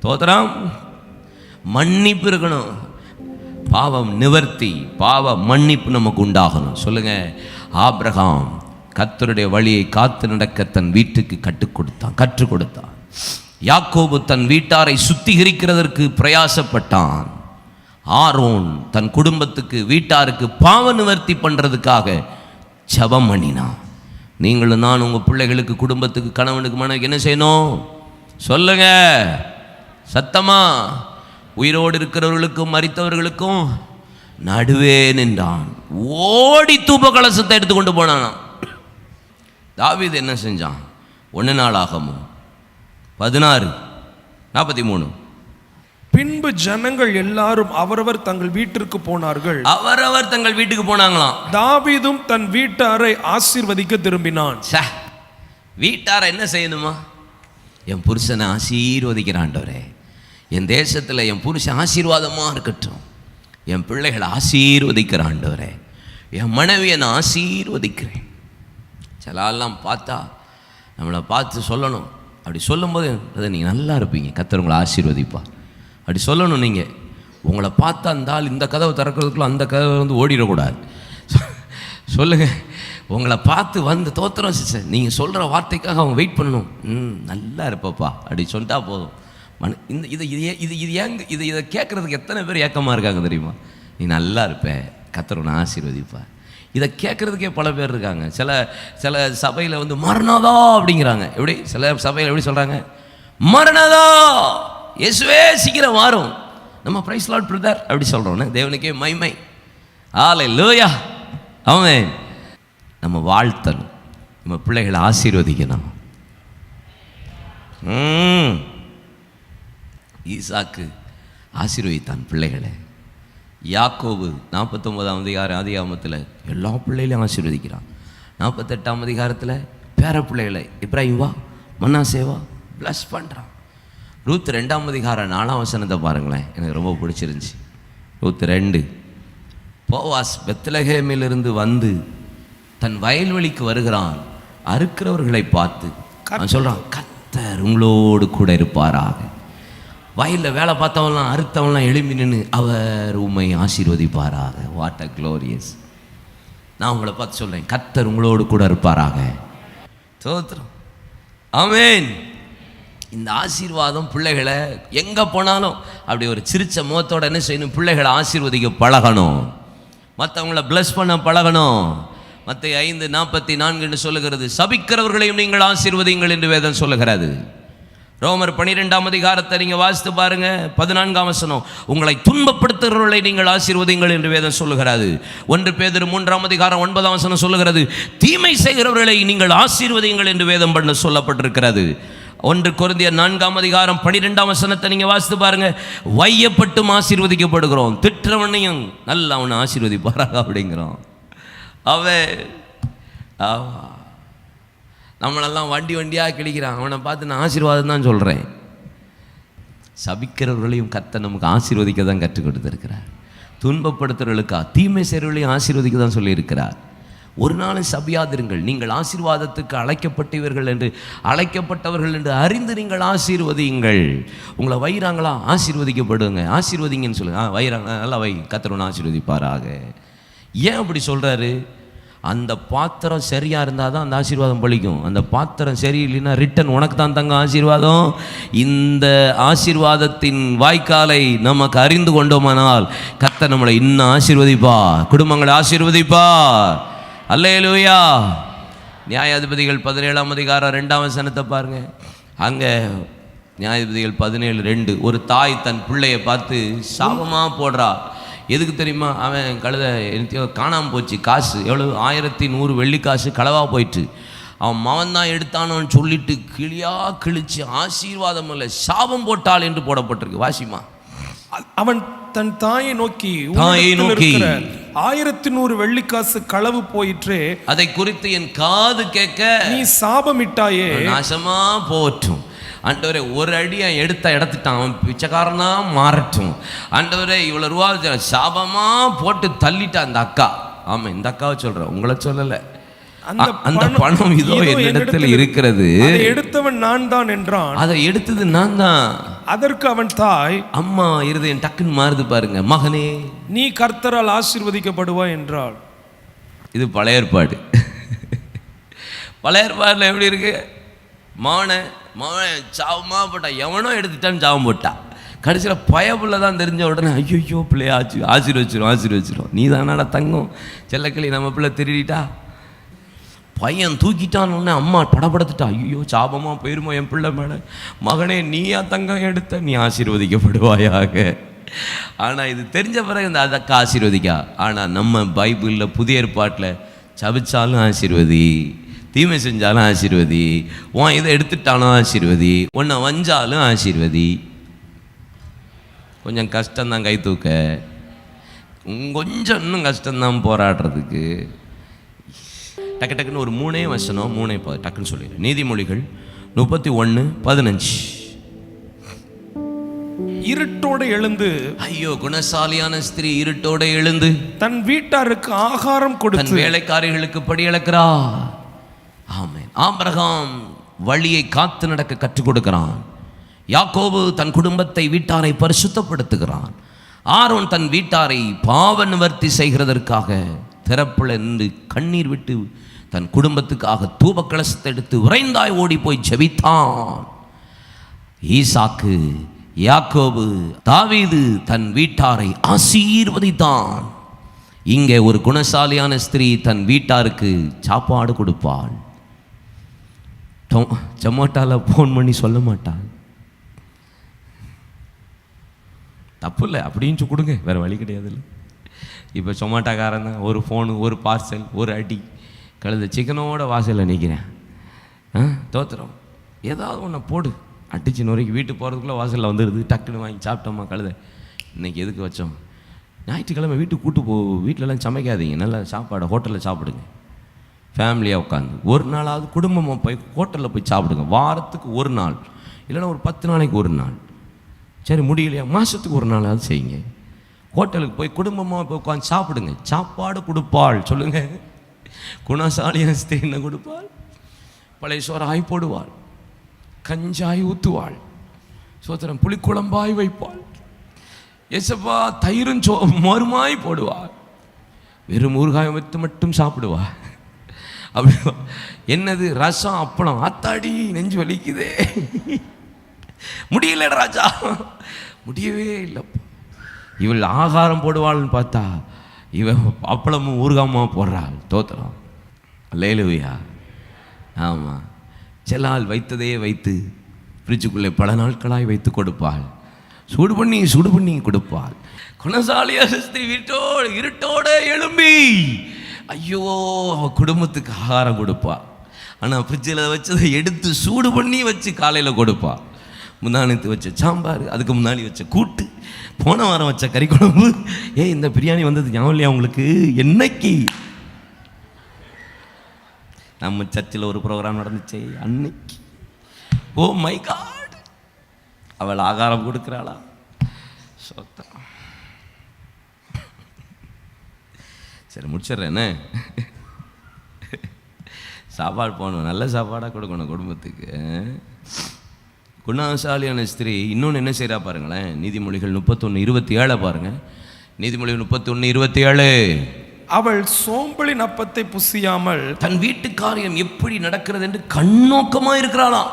தோத்திரம். மன்னிப்பு இருக்கணும். பாவம் நிவர்த்தி, பாவ மன்னிப்பு நமக்கு உண்டாகணும். சொல்லுங்க. ஆபிரகாம் கர்த்தருடைய வழியை காத்து நடக்க தன் வீட்டுக்கு கற்றுக் கொடுத்தான். யாக்கோபு தன் வீட்டாரை சுத்திகரிக்கிறதற்கு பிரயாசப்பட்டான். ஆரோன் தன் குடும்பத்துக்கு, வீட்டாருக்கு பாவ நிவர்த்தி பண்றதுக்காக ஜெபம் பண்ணினான். நீங்களும் நான் உங்க பிள்ளைகளுக்கு, குடும்பத்துக்கு, கணவனுக்கு, மனைவிக்கு என்ன செய்யணும்? சொல்லுங்க சத்தமா. உயிரோடு இருக்கிறவர்களுக்கும் மரித்தவர்களுக்கும் நடுவே நின்றான். ஓடி தூப கலசத்தை எடுத்துக்கொண்டு போனான். தாவீது என்ன செஞ்சான்? 1 நாளாகமம் 16:43 பின்பு ஜனங்கள் எல்லாரும் அவரவர் தங்கள் வீட்டிற்கு போனார்கள். அவரவர் தங்கள் வீட்டுக்கு போனாங்களாம். தாவீதும் தன் வீட்டாரை ஆசீர்வதிக்க திரும்பினான். வீட்டாரை என்ன செய்யணுமா? என் புருஷனை ஆசீர்வதிக்கிறாண்டவரே, என் தேசத்தில் என் புருஷன் ஆசீர்வாதமாக இருக்கட்டும், என் பிள்ளைகளை ஆசீர்வதிக்கிறாண்டவரே, என் மனைவியை நான் ஆசீர்வதிக்கிறேன். சிலெல்லாம் பார்த்தா நம்மளை பார்த்து சொல்லணும். அப்படி சொல்லும்போது அதை நீங்கள் நல்லா இருப்பீங்க, கர்த்தர் உங்களை ஆசீர்வதிப்பார். அப்படி சொல்லணும். நீங்கள் உங்களை பார்த்தா அந்த ஆள் இந்த கதவை திறக்கிறதுக்குள்ள அந்த கதவை வந்து ஓடிடக்கூடாது. சொல்லுங்கள், உங்களை பார்த்து வந்து தோத்துறோம் சிஸ்டர், நீங்கள் சொல்கிற வார்த்தைக்காக அவங்க வெயிட் பண்ணணும். நல்லா இருப்பப்பா அப்படி சொல்லிட்டா போதும். இந்த இது இது இது இது ஏங்க இதை கேட்குறதுக்கு எத்தனை பேர் ஏக்கமாக இருக்காங்க தெரியுமா? நீ நல்லா இருப்ப, கர்த்தர் உன்னை ஆசீர்வதிப்பார். இதை கேட்குறதுக்கே பல பேர் இருக்காங்க. சில சபையில் வந்து மரணதா அப்படிங்கிறாங்க. எப்படி சில சபையில் எப்படி சொல்கிறாங்க? மரணதா, இயேசுவே சீக்கிரம் மாறும். நம்ம பிரைஸ் லார்ட் பிரதர் அப்படி சொல்கிறோன்னு தேவனுக்கே மைமை. ஹல்லேலூயா. ஆமென். நம்ம வாழ்த்தணும், நம்ம பிள்ளைகளை ஆசீர்வதிக்கணும். ஈசாக்கு ஆசீர்வதித்தான் பிள்ளைகளை. யாக்கோபு 49ஆம் அதிகாரத்தில் எல்லா பிள்ளைகளையும் ஆசீர்வதிக்கிறான். 48ஆம் அதிகாரத்தில் பேர பிள்ளைகளை இப்ராஹிம் மனாசேவா ப்ளஸ் பண்ணுறான். ரூத் 2ஆம் அதிகாரம் 4ஆம் வசனத்தை பாருங்களேன், எனக்கு ரொம்ப பிடிச்சிருந்துச்சி. ரூத் 2. போவாஸ் பெத்லகேமிலிருந்து வந்து தன் வயல்வெளிக்கு வருகிறான். அறுக்கிறவர்களை பார்த்து அவன் சொல்கிறான், கர்த்தர் உங்களோடு கூட இருப்பாராக. வயலில் வேலை பார்த்தவன்லாம் அறுத்தவன்லாம் எழும்பி நின்று அவர் உம்மை ஆசீர்வதிப்பாராக. What a glorious. நான் உங்களை பார்த்து சொல்கிறேன், கர்த்தர் உங்களோடு கூட இருப்பாராக. தோத்திரம். ஆமென். இந்த ஆசீர்வாதம் பிள்ளைகளை எங்கே போனாலும் அப்படி ஒரு சிரிச்ச முகத்தோட என்ன செய்யணும்? பிள்ளைகளை ஆசீர்வதிக்க பழகணும், மற்றவங்கள பிளஸ் பண்ண பழகணும். மத்தேயு 5:44 சொல்லுகிறது, சபிக்கிறவர்களையும் நீங்கள் ஆசீர்வதிங்கள் என்று வேதம் சொல்லுகிறது. ரோமர் 12ஆம் அதிகாரத்தை நீங்கள் வாசித்து பாருங்க, 14ஆம் வசனம், உங்களை துன்பப்படுத்துகிறவர்களை நீங்கள் ஆசீர்வதிங்கள் என்று வேதம் சொல்லுகிறது. 1 பேதுரு 3ஆம் அதிகாரம் 9ஆம் வசனம் சொல்லுகிறது, தீமை செய்கிறவர்களை நீங்கள் ஆசீர்வதிங்கள் என்று வேதம் பண்ண சொல்லப்பட்டிருக்கிறது. 1 கொரிந்தியர் 4ஆம் அதிகாரம் 12ஆம் வசனத்தை நீங்கள் வாசித்து பாருங்க, வையப்பட்டும் ஆசீர்வதிக்கப்படுகிறோம், திற்றவனையும் நல்ல அவனை ஆசீர்வதிப்பாராக அப்படிங்கிறோம். நம்மளெல்லாம் வண்டியாக கிழிக்கிறான், அவனை பார்த்து நான் ஆசீர்வாதம் தான் சொல்கிறேன். சபிக்கிறவர்களையும் கர்த்தர் நமக்கு ஆசீர்வதிக்க தான் கற்றுக் கொடுத்துருக்கிறார். துன்பப்படுத்துறவர்களுக்கா தீமை செய்கிறவர்களையும் ஆசீர்வதிக்க தான் சொல்லியிருக்கிறார். ஒரு நாளும் சபியாதிருங்கள், நீங்கள் ஆசீர்வாதத்துக்கு அழைக்கப்பட்டவர்கள் என்று அறிந்து நீங்கள் ஆசீர்வதியுங்கள். உங்களை வைறாங்களா? ஆசீர்வதிக்கப்படுங்க, ஆசீர்வதிங்கன்னு சொல்லுங்க. வைறாங்க, நல்லா வை, கர்த்தர் உன்னை ஆசீர்வதிப்பாராக. ஏன் அப்படி சொல்கிறாரு? அந்த பாத்திரம் சரியாக இருந்தால் தான் அந்த ஆசீர்வாதம் பலிக்கும். அந்த பாத்திரம் சரியில்லைன்னா ரிட்டன் உனக்கு தான் தங்க ஆசீர்வாதம். இந்த ஆசீர்வாதத்தின் வாய்க்காலை நமக்கு அறிந்து கொண்டோமானால் கர்த்தர் நம்மளை இன்னும் ஆசீர்வதிப்பார், குடும்பங்களை ஆசீர்வதிப்பார். அல்லேலூயா. நியாயாதிபதிகள் 17ஆம் அதிகாரம் 2ஆம் வசனத்தை பாருங்க. அங்கே நியாயாதிபதிகள் 17:2, ஒரு தாய் தன் பிள்ளையை பார்த்து சாபமாக போடுறா. எதுக்கு தெரியுமா? அவன் கழுத காணாமல் போச்சு, காசு எவ்வளோ 1100 வெள்ளிக்காசு களவாக போயிட்டு. அவன் மவன் தான் எடுத்தானோன்னு சொல்லிட்டு கிழிச்சு ஆசீர்வாதம் இல்லை சாபம் போட்டாள் என்று போடப்பட்டிருக்கு. வாசிமா. அவன் தன் தாயை நோக்கி 1100 வெள்ளிக்காசு களவு போயிற்றே, அதை குறித்து என் காது கேட்க நீ சாபமிட்டாயே, நாசமா போற்றும். ஆண்டவரே, ஒரு அடியை எடுத்துட்டான், அவன் பிச்சைக்காரனா மாறட்டும். ஆண்டவரே, இவ்வளோ ரூபா சாபமா போட்டு தள்ளிட்டான் அந்த அக்கா. ஆமாம், இந்த அக்காவை சொல்கிறேன், உங்களை சொல்லலை. அந்த பணம் இதோ என்னிடத்தில் இருக்கிறது, எடுத்தவன் நான் தான் என்றான். அதை எடுத்தது நான் தான். அதற்கு அவன் தாய், அம்மா இருதயம் டக்குன்னு மாறுது பாருங்க, மகனே நீ கர்த்தரால் ஆசீர்வதிக்கப்படுவாய் என்றாள். இது பழைய ஏற்பாடு. பழைய ஏற்பாடுல எப்படி இருக்கு? மவன் சாவமா போட்டான், எவனோ எடுத்துட்டான்னு சாவம் போட்டான். கடைசியில் பயப்புள்ள தான் தெரிஞ்ச உடனே ஐயோ பிள்ளைய ஆசீர்வச்சிரும், நீ தானடா தங்கம் செல்லக்கிளி, நம்ம பிள்ளை திருடிட்டா. பையன் தூக்கிட்டான்னு அம்மா படப்படுத்துட்டா, ஐயோ சாபமாக போயிருமோ என் பிள்ளை மேலே. மகனே, நீயா தங்கம் எடுத்த, நீ ஆசீர்வதிக்கப்படுவாயாக. ஆனால் இது தெரிஞ்ச பிறகு இந்த அதற்கா ஆசீர்வதிக்கா. ஆனால் நம்ம பைபிளில் புதிய ஏற்பாட்டில் சபிச்சாலும் ஆசீர்வதி, தீமை செஞ்சாலும் ஆசீர்வதி, உன் இதை எடுத்துட்டாலும் ஆசீர்வதி, உன்னை வஞ்சாலும் ஆசீர்வதி. கொஞ்சம் கஷ்டம்தான் கை தூக்க, கொஞ்சம் இன்னும் கஷ்டம்தான் போராடுறதுக்கு. டக்குன்னு ஒரு 3 வசனம் டக்குன்னு சொல்லிடுறேன். நீதிமொழிகள் 31:15. இருட்டோடு எழுந்து, ஐயோ குணசாலியான ஸ்திரீ இருட்டோடு எழுந்து தன் வீட்டாருக்கு ஆகாரம் கொடுத்து தன் வேலைக்காரிகளுக்கு படி அளக்கிறா. ஆமென். ஆபிரகாம் வழியை காத்து நடக்க கற்றுக் கொடுக்கிறான். யாக்கோபு தன் குடும்பத்தை வீட்டாரை பரிசுத்தப்படுத்துகிறான். ஆரோன் தன் வீட்டாரை பாவ நிவர்த்தி செய்கிறதற்காக திறப்புல நின்று கண்ணீர் விட்டு தன் குடும்பத்துக்காக தூப கலசத்தை எடுத்து உறைந்தாய் ஓடி போய் ஜெபித்தான். ஈசாக்கு, யாக்கோபு, தாவீது தன் வீட்டாரை ஆசீர்வதித்தான். இங்கே ஒரு குணசாலியான ஸ்திரீ தன் வீட்டாருக்கு சாப்பாடு கொடுப்பாள். ஜொமேட்டோல ஃபோன் பண்ணி சொல்ல மாட்டாள். தப்பு இல்லை, அப்படின்னு கொடுங்க, வேறு வழி கிடையாது. இல்லை இப்போ ஜொமேட்டோக்காரன் தான் ஒரு ஃபோனு, ஒரு பார்சல், ஒரு அடி, கழுத சிக்கனோட வாசலில் நிற்கிறேன். தோத்துறோம், ஏதாவது ஒன்று போடு, அடிச்சு நொறுக்கி வீட்டுக்கு போகிறதுக்குள்ளே வாசலில் வந்துடுது. டக்குன்னு வாங்கி சாப்பிட்டோம்மா கழுத. இன்றைக்கி எதுக்கு வச்சோம்? ஞாயிற்றுக்கிழமை வீட்டுக்கு கூட்டு போ, வீட்டிலலாம் சமைக்காதீங்க, நல்ல சாப்பாடு ஹோட்டலில் சாப்பிடுங்க. ஃபேமிலியாக உட்காந்து ஒரு நாளாவது குடும்பமாக போய் ஹோட்டலில் போய் சாப்பிடுங்க. வாரத்துக்கு ஒரு நாள், இல்லைன்னா ஒரு 10 நாளைக்கு ஒரு நாள். சரி முடியலையா, மாதத்துக்கு ஒரு நாளாவது செய்யுங்க. ஹோட்டலுக்கு போய் குடும்பமாக போய் உட்காந்து சாப்பிடுங்க. சாப்பாடு கொடுப்பாள். சொல்லுங்கள், குணசாலியான ஸ்திரீ என்ன கொடுப்பாள்? பழைய சோறாய் போடுவாள், கஞ்சாய் ஊற்றுவாள், சோத்திரம் புளிக்குழம்பாய் வைப்பாள், ஏசப்பா தயிரும் மறுமாய் போடுவாள், வெறும் ஊறுகாய் வைத்து மட்டும் சாப்பிடுவா. அப்படி என்னது ரசம் அப்பளம், அத்தாடி நெஞ்சு வலிக்குதே, முடியல ராஜா, முடியவே இல்லை. இவள் ஆகாரம் போடுவாள்னு பார்த்தா இவன் அப்பளமும் ஊறுகாயமாக போடுறாள். தோத்திரம், அல்லேலூயா. ஆமாம், செல்லால் வைத்ததே வைத்து ஃப்ரிட்ஜுக்குள்ளே பல நாட்களாய் வைத்து கொடுப்பாள். சூடு பண்ணி கொடுப்பாள். குணசாலியாக ஸ்திரீ வீட்டோடு இருட்டோட எழும்பி ஐயோ அவ குடும்பத்துக்கு ஆகாரம் கொடுப்பா. ஆனால் ஃப்ரிட்ஜில் வச்சதை எடுத்து சூடு பண்ணி வச்சு காலையில் கொடுப்பா. முந்தானத்து வச்ச சாம்பார், அதுக்கு முன்னாடி வச்ச கூட்டு, போன வாரம் வச்ச கறி குழம்பு. இந்த பிரியாணி வந்தது ஞாபகம் இல்லையா உங்களுக்கு? என்னைக்கு நம்ம சர்ச்சில் ஒரு ப்ரோக்ராம் நடந்துச்சு அன்னைக்கு. ஓ மை காட், அவள் ஆகாரம் கொடுக்குறாளா? சொத்தம். சரி முடிச்சிடுறேன்னு, சாப்பாடு போகணும், நல்ல சாப்பாடாக கொடுக்கணும் குடும்பத்துக்கு. குணசாலியான ஸ்திரீ இன்னொன்று என்ன செய்கிறா பாருங்களேன். நீதிமொழிகள் 31:27 பாருங்க. நீதிமொழிகள் 31:27. அவள் சோம்பலின் அப்பத்தை புசியாமல் தன் வீட்டு காரியம் எப்படி நடக்கிறது என்று கண்ணோக்கமாக இருக்கிறாளாம்.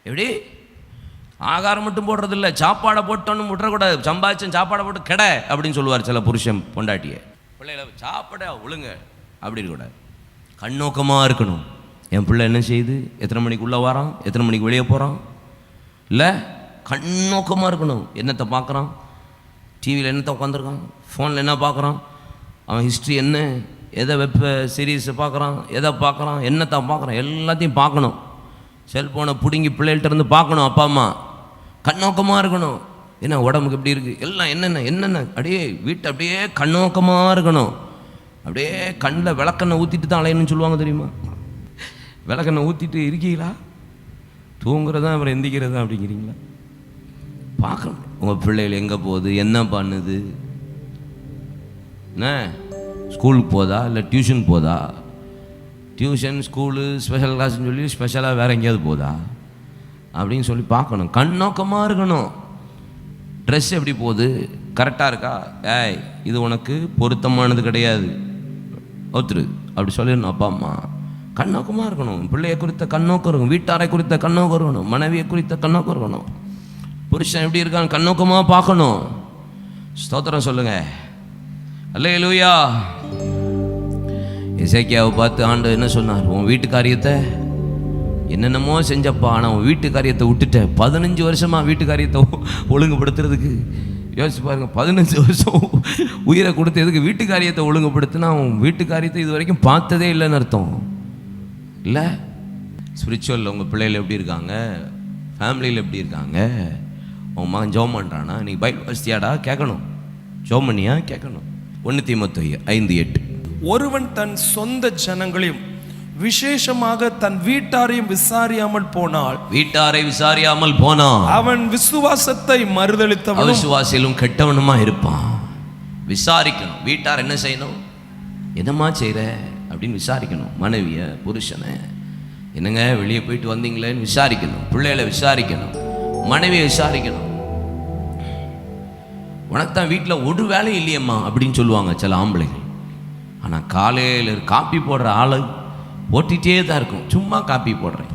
எப்படி? ஆகாரம் மட்டும் போடுறது இல்லை, சாப்பாடை போட்டோன்னு விட்டுறக்கூடாது. சம்பாதிச்சேன் சாப்பாடை போட்டு கெட அப்படின்னு சொல்லுவார் சில புருஷன் பொண்டாட்டியை. பிள்ளைகளை சாப்பாடை ஒழுங்க அப்படி இருக்கக்கூடாது, கண்ணோக்கமாக இருக்கணும். என் பிள்ளை என்ன செய்யுது, எத்தனை மணிக்கு உள்ளே வரான், எத்தனை மணிக்கு வெளியே போகிறான், இல்லை கண்ணோக்கமாக இருக்கணும். என்னத்தை பார்க்குறான், டிவியில் என்னத்தை உட்காந்துருக்கான், ஃபோனில் என்ன பார்க்குறான், அவன் ஹிஸ்ட்ரி என்ன, எதை வெப்ப சீரீஸை பார்க்குறான், எதை பார்க்குறான், என்னத்தை பார்க்குறான், எல்லாத்தையும் பார்க்கணும். செல்ஃபோனை பிடுங்கி பிள்ளைகள்கிட்ட இருந்து பார்க்கணும். அப்பா அம்மா கண்ணோக்கமாக இருக்கணும். என்ன உடம்புக்கு எப்படி இருக்குது, எல்லாம் என்னென்ன அப்படியே வீட்டை அப்படியே கண்ணோக்கமாக இருக்கணும். அப்படியே கண்ணில் விளக்கெண்ணெய் ஊற்றிட்டு தான் அலையணும்னு சொல்லுவாங்க தெரியுமா? விளக்கெண்ணெய் ஊற்றிட்டு இருக்கீங்களா? தூங்குறதா அப்புறம் எந்திக்கிறதா அப்படிங்கிறீங்களா? பார்க்கணும் உங்கள் பிள்ளைகள் எங்கே போகுது, என்ன பண்ணுது, என்ன ஸ்கூலுக்கு போதா இல்லை டியூஷன் போதா, டியூஷன் ஸ்கூலு ஸ்பெஷல் கிளாஸ்ன்னு சொல்லி ஸ்பெஷலாக வேறு எங்கேயாவது போதா அப்படின்னு சொல்லி பார்க்கணும். கண்ணோக்கமாக இருக்கணும். ட்ரெஸ் எப்படி போகுது, கரெக்டாக இருக்கா, இது உனக்கு பொருத்தமானது கிடையாது, ஒத்துரு அப்படி சொல்லிடணும். அப்பா அம்மா கண்ணோக்கமாக இருக்கணும். பிள்ளையை குறித்த கண்ணோக்கம் இருக்கணும், வீட்டாரை குறித்த கண்ணோக்கம் இருக்கணும், மனைவியை குறித்த கண்ணோக்கம் இருக்கணும், புருஷன் எப்படி இருக்கான்னு கண்ணோக்கமாக பார்க்கணும். ஸ்தோத்திரம் சொல்லுங்க, அல்லேலூயா. எசேக்கியாவை பார்த்து ஆண்டவர் என்ன சொன்னார்? உன் வீட்டு காரியத்தை என்னென்னமோ செஞ்சப்பா, ஆனால் உன் வீட்டு காரியத்தை விட்டுட்ட. 15 வருஷமாக வீட்டு காரியத்தை ஒழுங்குபடுத்துறதுக்கு யோசிச்சு பாருங்க. 15 வருஷம் உயிரை கொடுத்து எதுக்கு வீட்டு காரியத்தை ஒழுங்குபடுத்தினா? அவன் வீட்டு காரியத்தை இது வரைக்கும் பார்த்ததே இல்லைன்னு அர்த்தம் இல்லை. ஸ்பிரிச்சுவலில் உங்கள் பிள்ளைகள் எப்படி இருக்காங்க, ஃபேமிலியில் எப்படி இருக்காங்க, உன் மகன் ஜெபம் பண்ணுறானா, நீ பைபிள் வாசித்தியாடா கேட்கணும், ஜெபம் பண்ணியா கேட்கணும். 1 தீமோத்தேயு 5:8. ஒருவன் தன் சொந்த ஜனங்களையும் விசேஷமாக தன் வீட்டாரையும் விசாரியாமல் போனால், வீட்டாரை விசாரியாமல் போனான், அவன் விசுவாசத்தை மறுதலித்தவன் அவிசுவாசியிலும் கெட்டவனுமா இருப்பான். விசாரிக்கணும். வீட்டார் என்ன செய்யணும், என்னம்மா செய்கிற அப்படின்னு விசாரிக்கணும். மனைவியை புருஷனை என்னங்க வெளியே போயிட்டு வந்தீங்களேன்னு விசாரிக்கணும். பிள்ளைகளை விசாரிக்கணும், மனைவியை விசாரிக்கணும். உனக்கு தான் வீட்டில் ஒரு வேலையும் இல்லையம்மா அப்படின்னு சொல்லுவாங்க சில ஆம்பளைகள். ஆனால் காலையில் காப்பி போடுற ஆளு ஓட்டிகிட்டே தான் இருக்கும். சும்மா காப்பி போடுறேன்,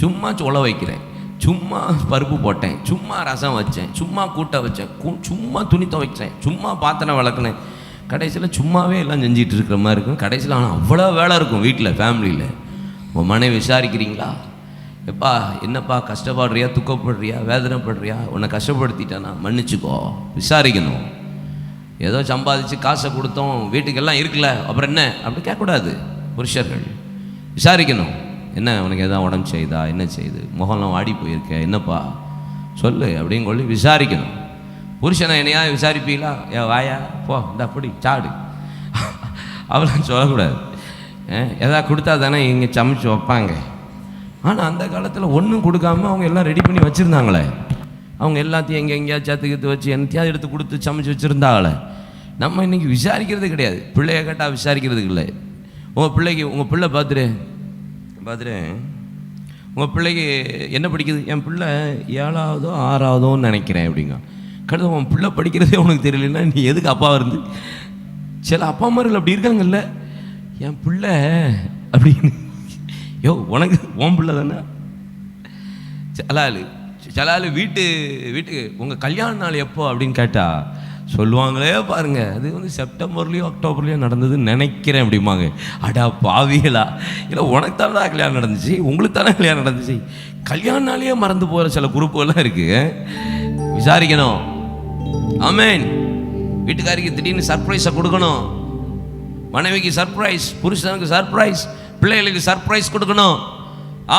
சும்மா உழ வைக்கிறேன், சும்மா பருப்பு போட்டேன், சும்மா ரசம் வச்சேன், சும்மா கூட்டை வச்சேன், சும்மா துணி துவைச்சேன், சும்மா பாத்திரம் விளக்குனேன். கடைசியில் சும்மாவே எல்லாம் செஞ்சிட்டு இருக்கிற மாதிரி இருக்கும். கடைசியில் ஆனால் அவ்வளோ வேலை இருக்கும் வீட்டில், ஃபேமிலியில். உன் மனைவி விசாரிக்கிறீங்களா? எப்பா என்னப்பா கஷ்டப்படுறியா, துக்கப்படுறியா, வேதனைப்படுறியா, உன்னை கஷ்டப்படுத்திட்டானா மன்னிச்சுக்கோ. விசாரிக்கணும். ஏதோ சம்பாதிச்சு காசை கொடுத்தோம் வீட்டுக்கெல்லாம் இருக்குல்ல அப்புறம் என்ன அப்படி கேட்கக்கூடாது. புருஷர்கள் விசாரிக்கணும். என்ன உனக்கு எதாவது உடம்பு செய்தா, என்ன செய்யுது, முகம்லாம் வாடி போயிருக்க, என்னப்பா சொல்லு அப்படின்னு சொல்லி விசாரிக்கணும். புருஷனை என்னையா விசாரிப்பீங்களா? வாயா போ இந்த அப்படி சாடு அவெல்லாம் சொல்லக்கூடாது. எதாவது கொடுத்தா தானே இங்கே சமைச்சு வைப்பாங்க. ஆனால் அந்த காலத்தில் ஒன்றும் கொடுக்காம அவங்க எல்லாம் ரெடி பண்ணி வச்சுருந்தாங்களே. அவங்க எல்லாத்தையும் எங்கேயா சேர்த்து வச்சு என்னத்தையாவது எடுத்து கொடுத்து சமைச்சு வச்சுருந்தாங்களே. நம்ம இன்றைக்கி விசாரிக்கிறது கிடையாது. பிள்ளைய கேட்டால் விசாரிக்கிறதுக்கு இல்லை. உங்கள் பிள்ளை பார்த்துரு உங்கள் பிள்ளைக்கு என்ன படிக்குது? என் பிள்ளை 7ஆவதோ 6ஆவதோன்னு நினைக்கிறேன் அப்படிங்க. கடுத்து உன் பிள்ளை படிக்கிறதே உனக்கு தெரியலன்னா நீ எதுக்கு அப்பா இருந்து? சில அப்பா அம்மார்கள் அப்படி இருக்காங்கல்ல, என் பிள்ளை அப்படின்னு. உனக்கு உன் பிள்ளை தானே. சிலாலு வீட்டுக்கு உங்கள் கல்யாண நாள் எப்போ அப்படின்னு கேட்டால் சொல்லுவாங்களே பாருங்க, அது செப்டம்பர்லேயோ அக்டோபர்லேயோ நடந்ததுன்னு நினைக்கிறேன் அப்படிம்பாங்க. அடா பாவிகளா, இல்லை உனக்கு தானே கல்யாணம் நடந்துச்சு, உங்களுக்கு தானே கல்யாணம் நடந்துச்சு. கல்யாண நாளையே மறந்து போகிற சில குரூப்புகள்லாம் இருக்குது. விசாரிக்கணும். ஆமேன். வீட்டுக்காரிக்கு திடீர்னு சர்ப்ரைஸை கொடுக்கணும். மனைவிக்கு சர்ப்ரைஸ், புருஷனுக்கு சர்ப்ரைஸ், பிள்ளைகளுக்கு சர்ப்ரைஸ் கொடுக்கணும்.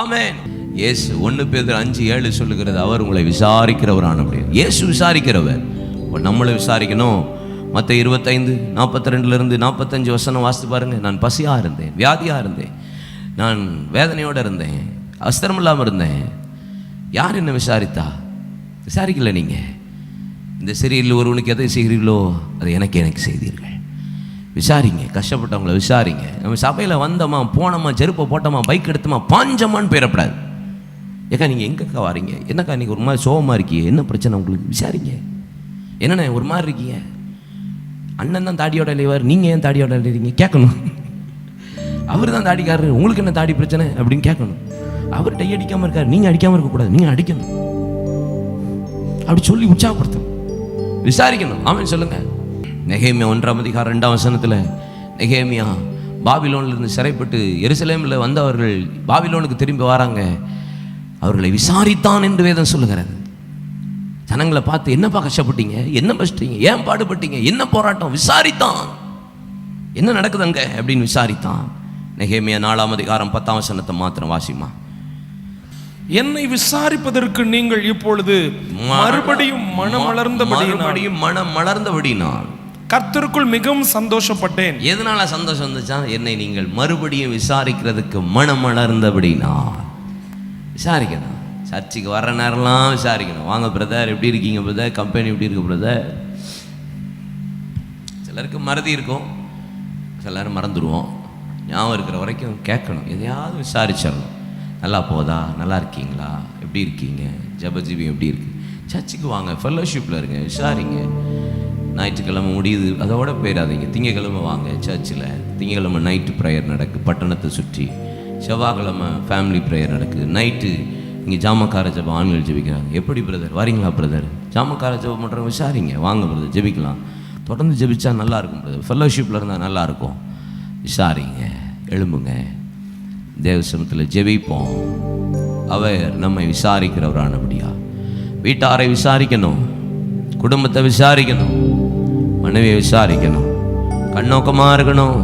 ஆமேன். இயேசு 1 பேதுரு 5:7 சொல்லுகிறது, அவர் உங்களை விசாரிக்கிறவரான முடியும். இயேசு விசாரிக்கிறவர், நம்மளை விசாரிக்கணும். மத்த 25:42-45 வாசித்து பாருங்க. நான் பசியாக இருந்தேன், வியாதியாக இருந்தேன், நான் வேதனையோடு இருந்தேன், அஸ்திரம் இல்லாமல் இருந்தேன். யார் என்ன விசாரித்தா? விசாரிக்கல. நீங்கள் இந்த சிறியில் ஒருவனுக்கு எதை செய்கிறீர்களோ அதை எனக்கு செய்தீர்கள். விசாரிங்க. கஷ்டப்பட்டவங்களை விசாரிங்க. நம்ம சபையில் வந்தோமா, போனோமா, செருப்பை போட்டோமா, பைக் எடுத்தோமா, பாஞ்சமான்னு போயிடப்படாது. ஏக்கா நீங்கள் எங்கக்கா வாரீங்க? என்னக்கா இன்றைக்கி ஒரு மாதிரி சோகமாக இருக்கீங்க, என்ன பிரச்சனை உங்களுக்கு? விசாரிங்க. என்னண்ணே ஒரு மாதிரி இருக்கீங்க? அண்ணன் தான் தாடியோட இல்லைவார், நீங்கள் ஏன் தாடியோட இல்லைங்க கேட்கணும். அவர் தான் தாடிக்காரர், உங்களுக்கு என்ன தாடி பிரச்சனை அப்படின்னு கேட்கணும். அவர் டை அடிக்காமல் இருக்கார், நீங்கள் அடிக்காமல் இருக்கக்கூடாது, நீங்கள் அடிக்கணும். அப்படி சொல்லி உற்சாகப்படுத்தணும், விசாரிக்கணும். ஆமென் சொல்லுங்க. நெகேமியா 1:2 நெகேமியா பாபிலோனிலிருந்து சிறைப்பட்டு எருசலேமில் வந்தவர்கள் பாபிலோனுக்கு திரும்பி வராங்க. அவர்களை விசாரித்தான் என்று வேதம் சொல்லுகிறது. ஜனங்களை பார்த்து என்னப்பா கஷ்டப்பட்டீங்க, என்ன கஷ்டீங்க, ஏன் பாடுபட்டீங்க, என்ன போராட்டம்? விசாரித்தான். என்ன நடக்குது அங்க அப்படின்னு விசாரித்தான். நெகேமியா 4:10 மாத்திரம் வாசிமா. என்னை விசாரிப்பதற்கு நீங்கள் இப்பொழுது மறுபடியும் மனம் மலர்ந்தபடியினால் கர்த்தருக்குள் மிகவும் சந்தோஷப்பட்டேன். எதனால சந்தோஷம் வந்துச்சா? என்னை நீங்கள் மறுபடியும் விசாரிக்கிறதுக்கு மனம் மலர்ந்தபடினால். விசாரிக்கணும். சர்ச்சுக்கு வர்ற நேரம்லாம் விசாரிக்கணும். வாங்க பிரதர், எப்படி இருக்கீங்க பிரதர், கம்பெனி எப்படி இருக்கு பிரதர். சிலருக்கு மறதி இருக்கும், சிலர் மறந்துடுவோம். ஞாபகம் இருக்கிற வரைக்கும் கேட்கணும், எதையாவது விசாரிச்சிடணும். நல்லா போதா, நல்லா இருக்கீங்களா, எப்படி இருக்கீங்க, ஜபஜீவி எப்படி இருக்கு, சர்ச்சுக்கு வாங்க, ஃபெல்லோஷிப்பில் இருங்க, விசாரிங்க. ஞாயிற்றுக்கிழமை முடியுது அதோட போயிடாதீங்க. திங்கக்கிழமை வாங்க சர்ச்சில். திங்கக்கிழமை நைட்டு ப்ரேயர் நடக்குது பட்டணத்தை சுற்றி. செவ்வாய்க்கிழமை ஃபேமிலி ப்ரேயர் நடக்குது. நைட்டு இங்கே ஜாமக்கார ஜபம் ஆண்கள் ஜெபிக்கிறாங்க. எப்படி பிரதர் வரீங்களா பிரதர்? ஜாமக்கார ஜபம் பண்ணுறவங்க விசாரிங்க, வாங்க பிரதர் ஜெபிக்கலாம். தொடர்ந்து ஜெபிச்சா நல்லாயிருக்கும் பிரதர், ஃபெல்லோஷிப்பில் இருந்தால் நல்லாயிருக்கும். விசாரிங்க, எழும்புங்க, தேவசமத்தில் ஜெபிப்போம். அவர் நம்மை விசாரிக்கிறவரானபடியா. வீட்டாரை விசாரிக்கணும், குடும்பத்தை விசாரிக்கணும், மனைவியை விசாரிக்கணும், கண்ணோக்கமாக இருக்கணும்.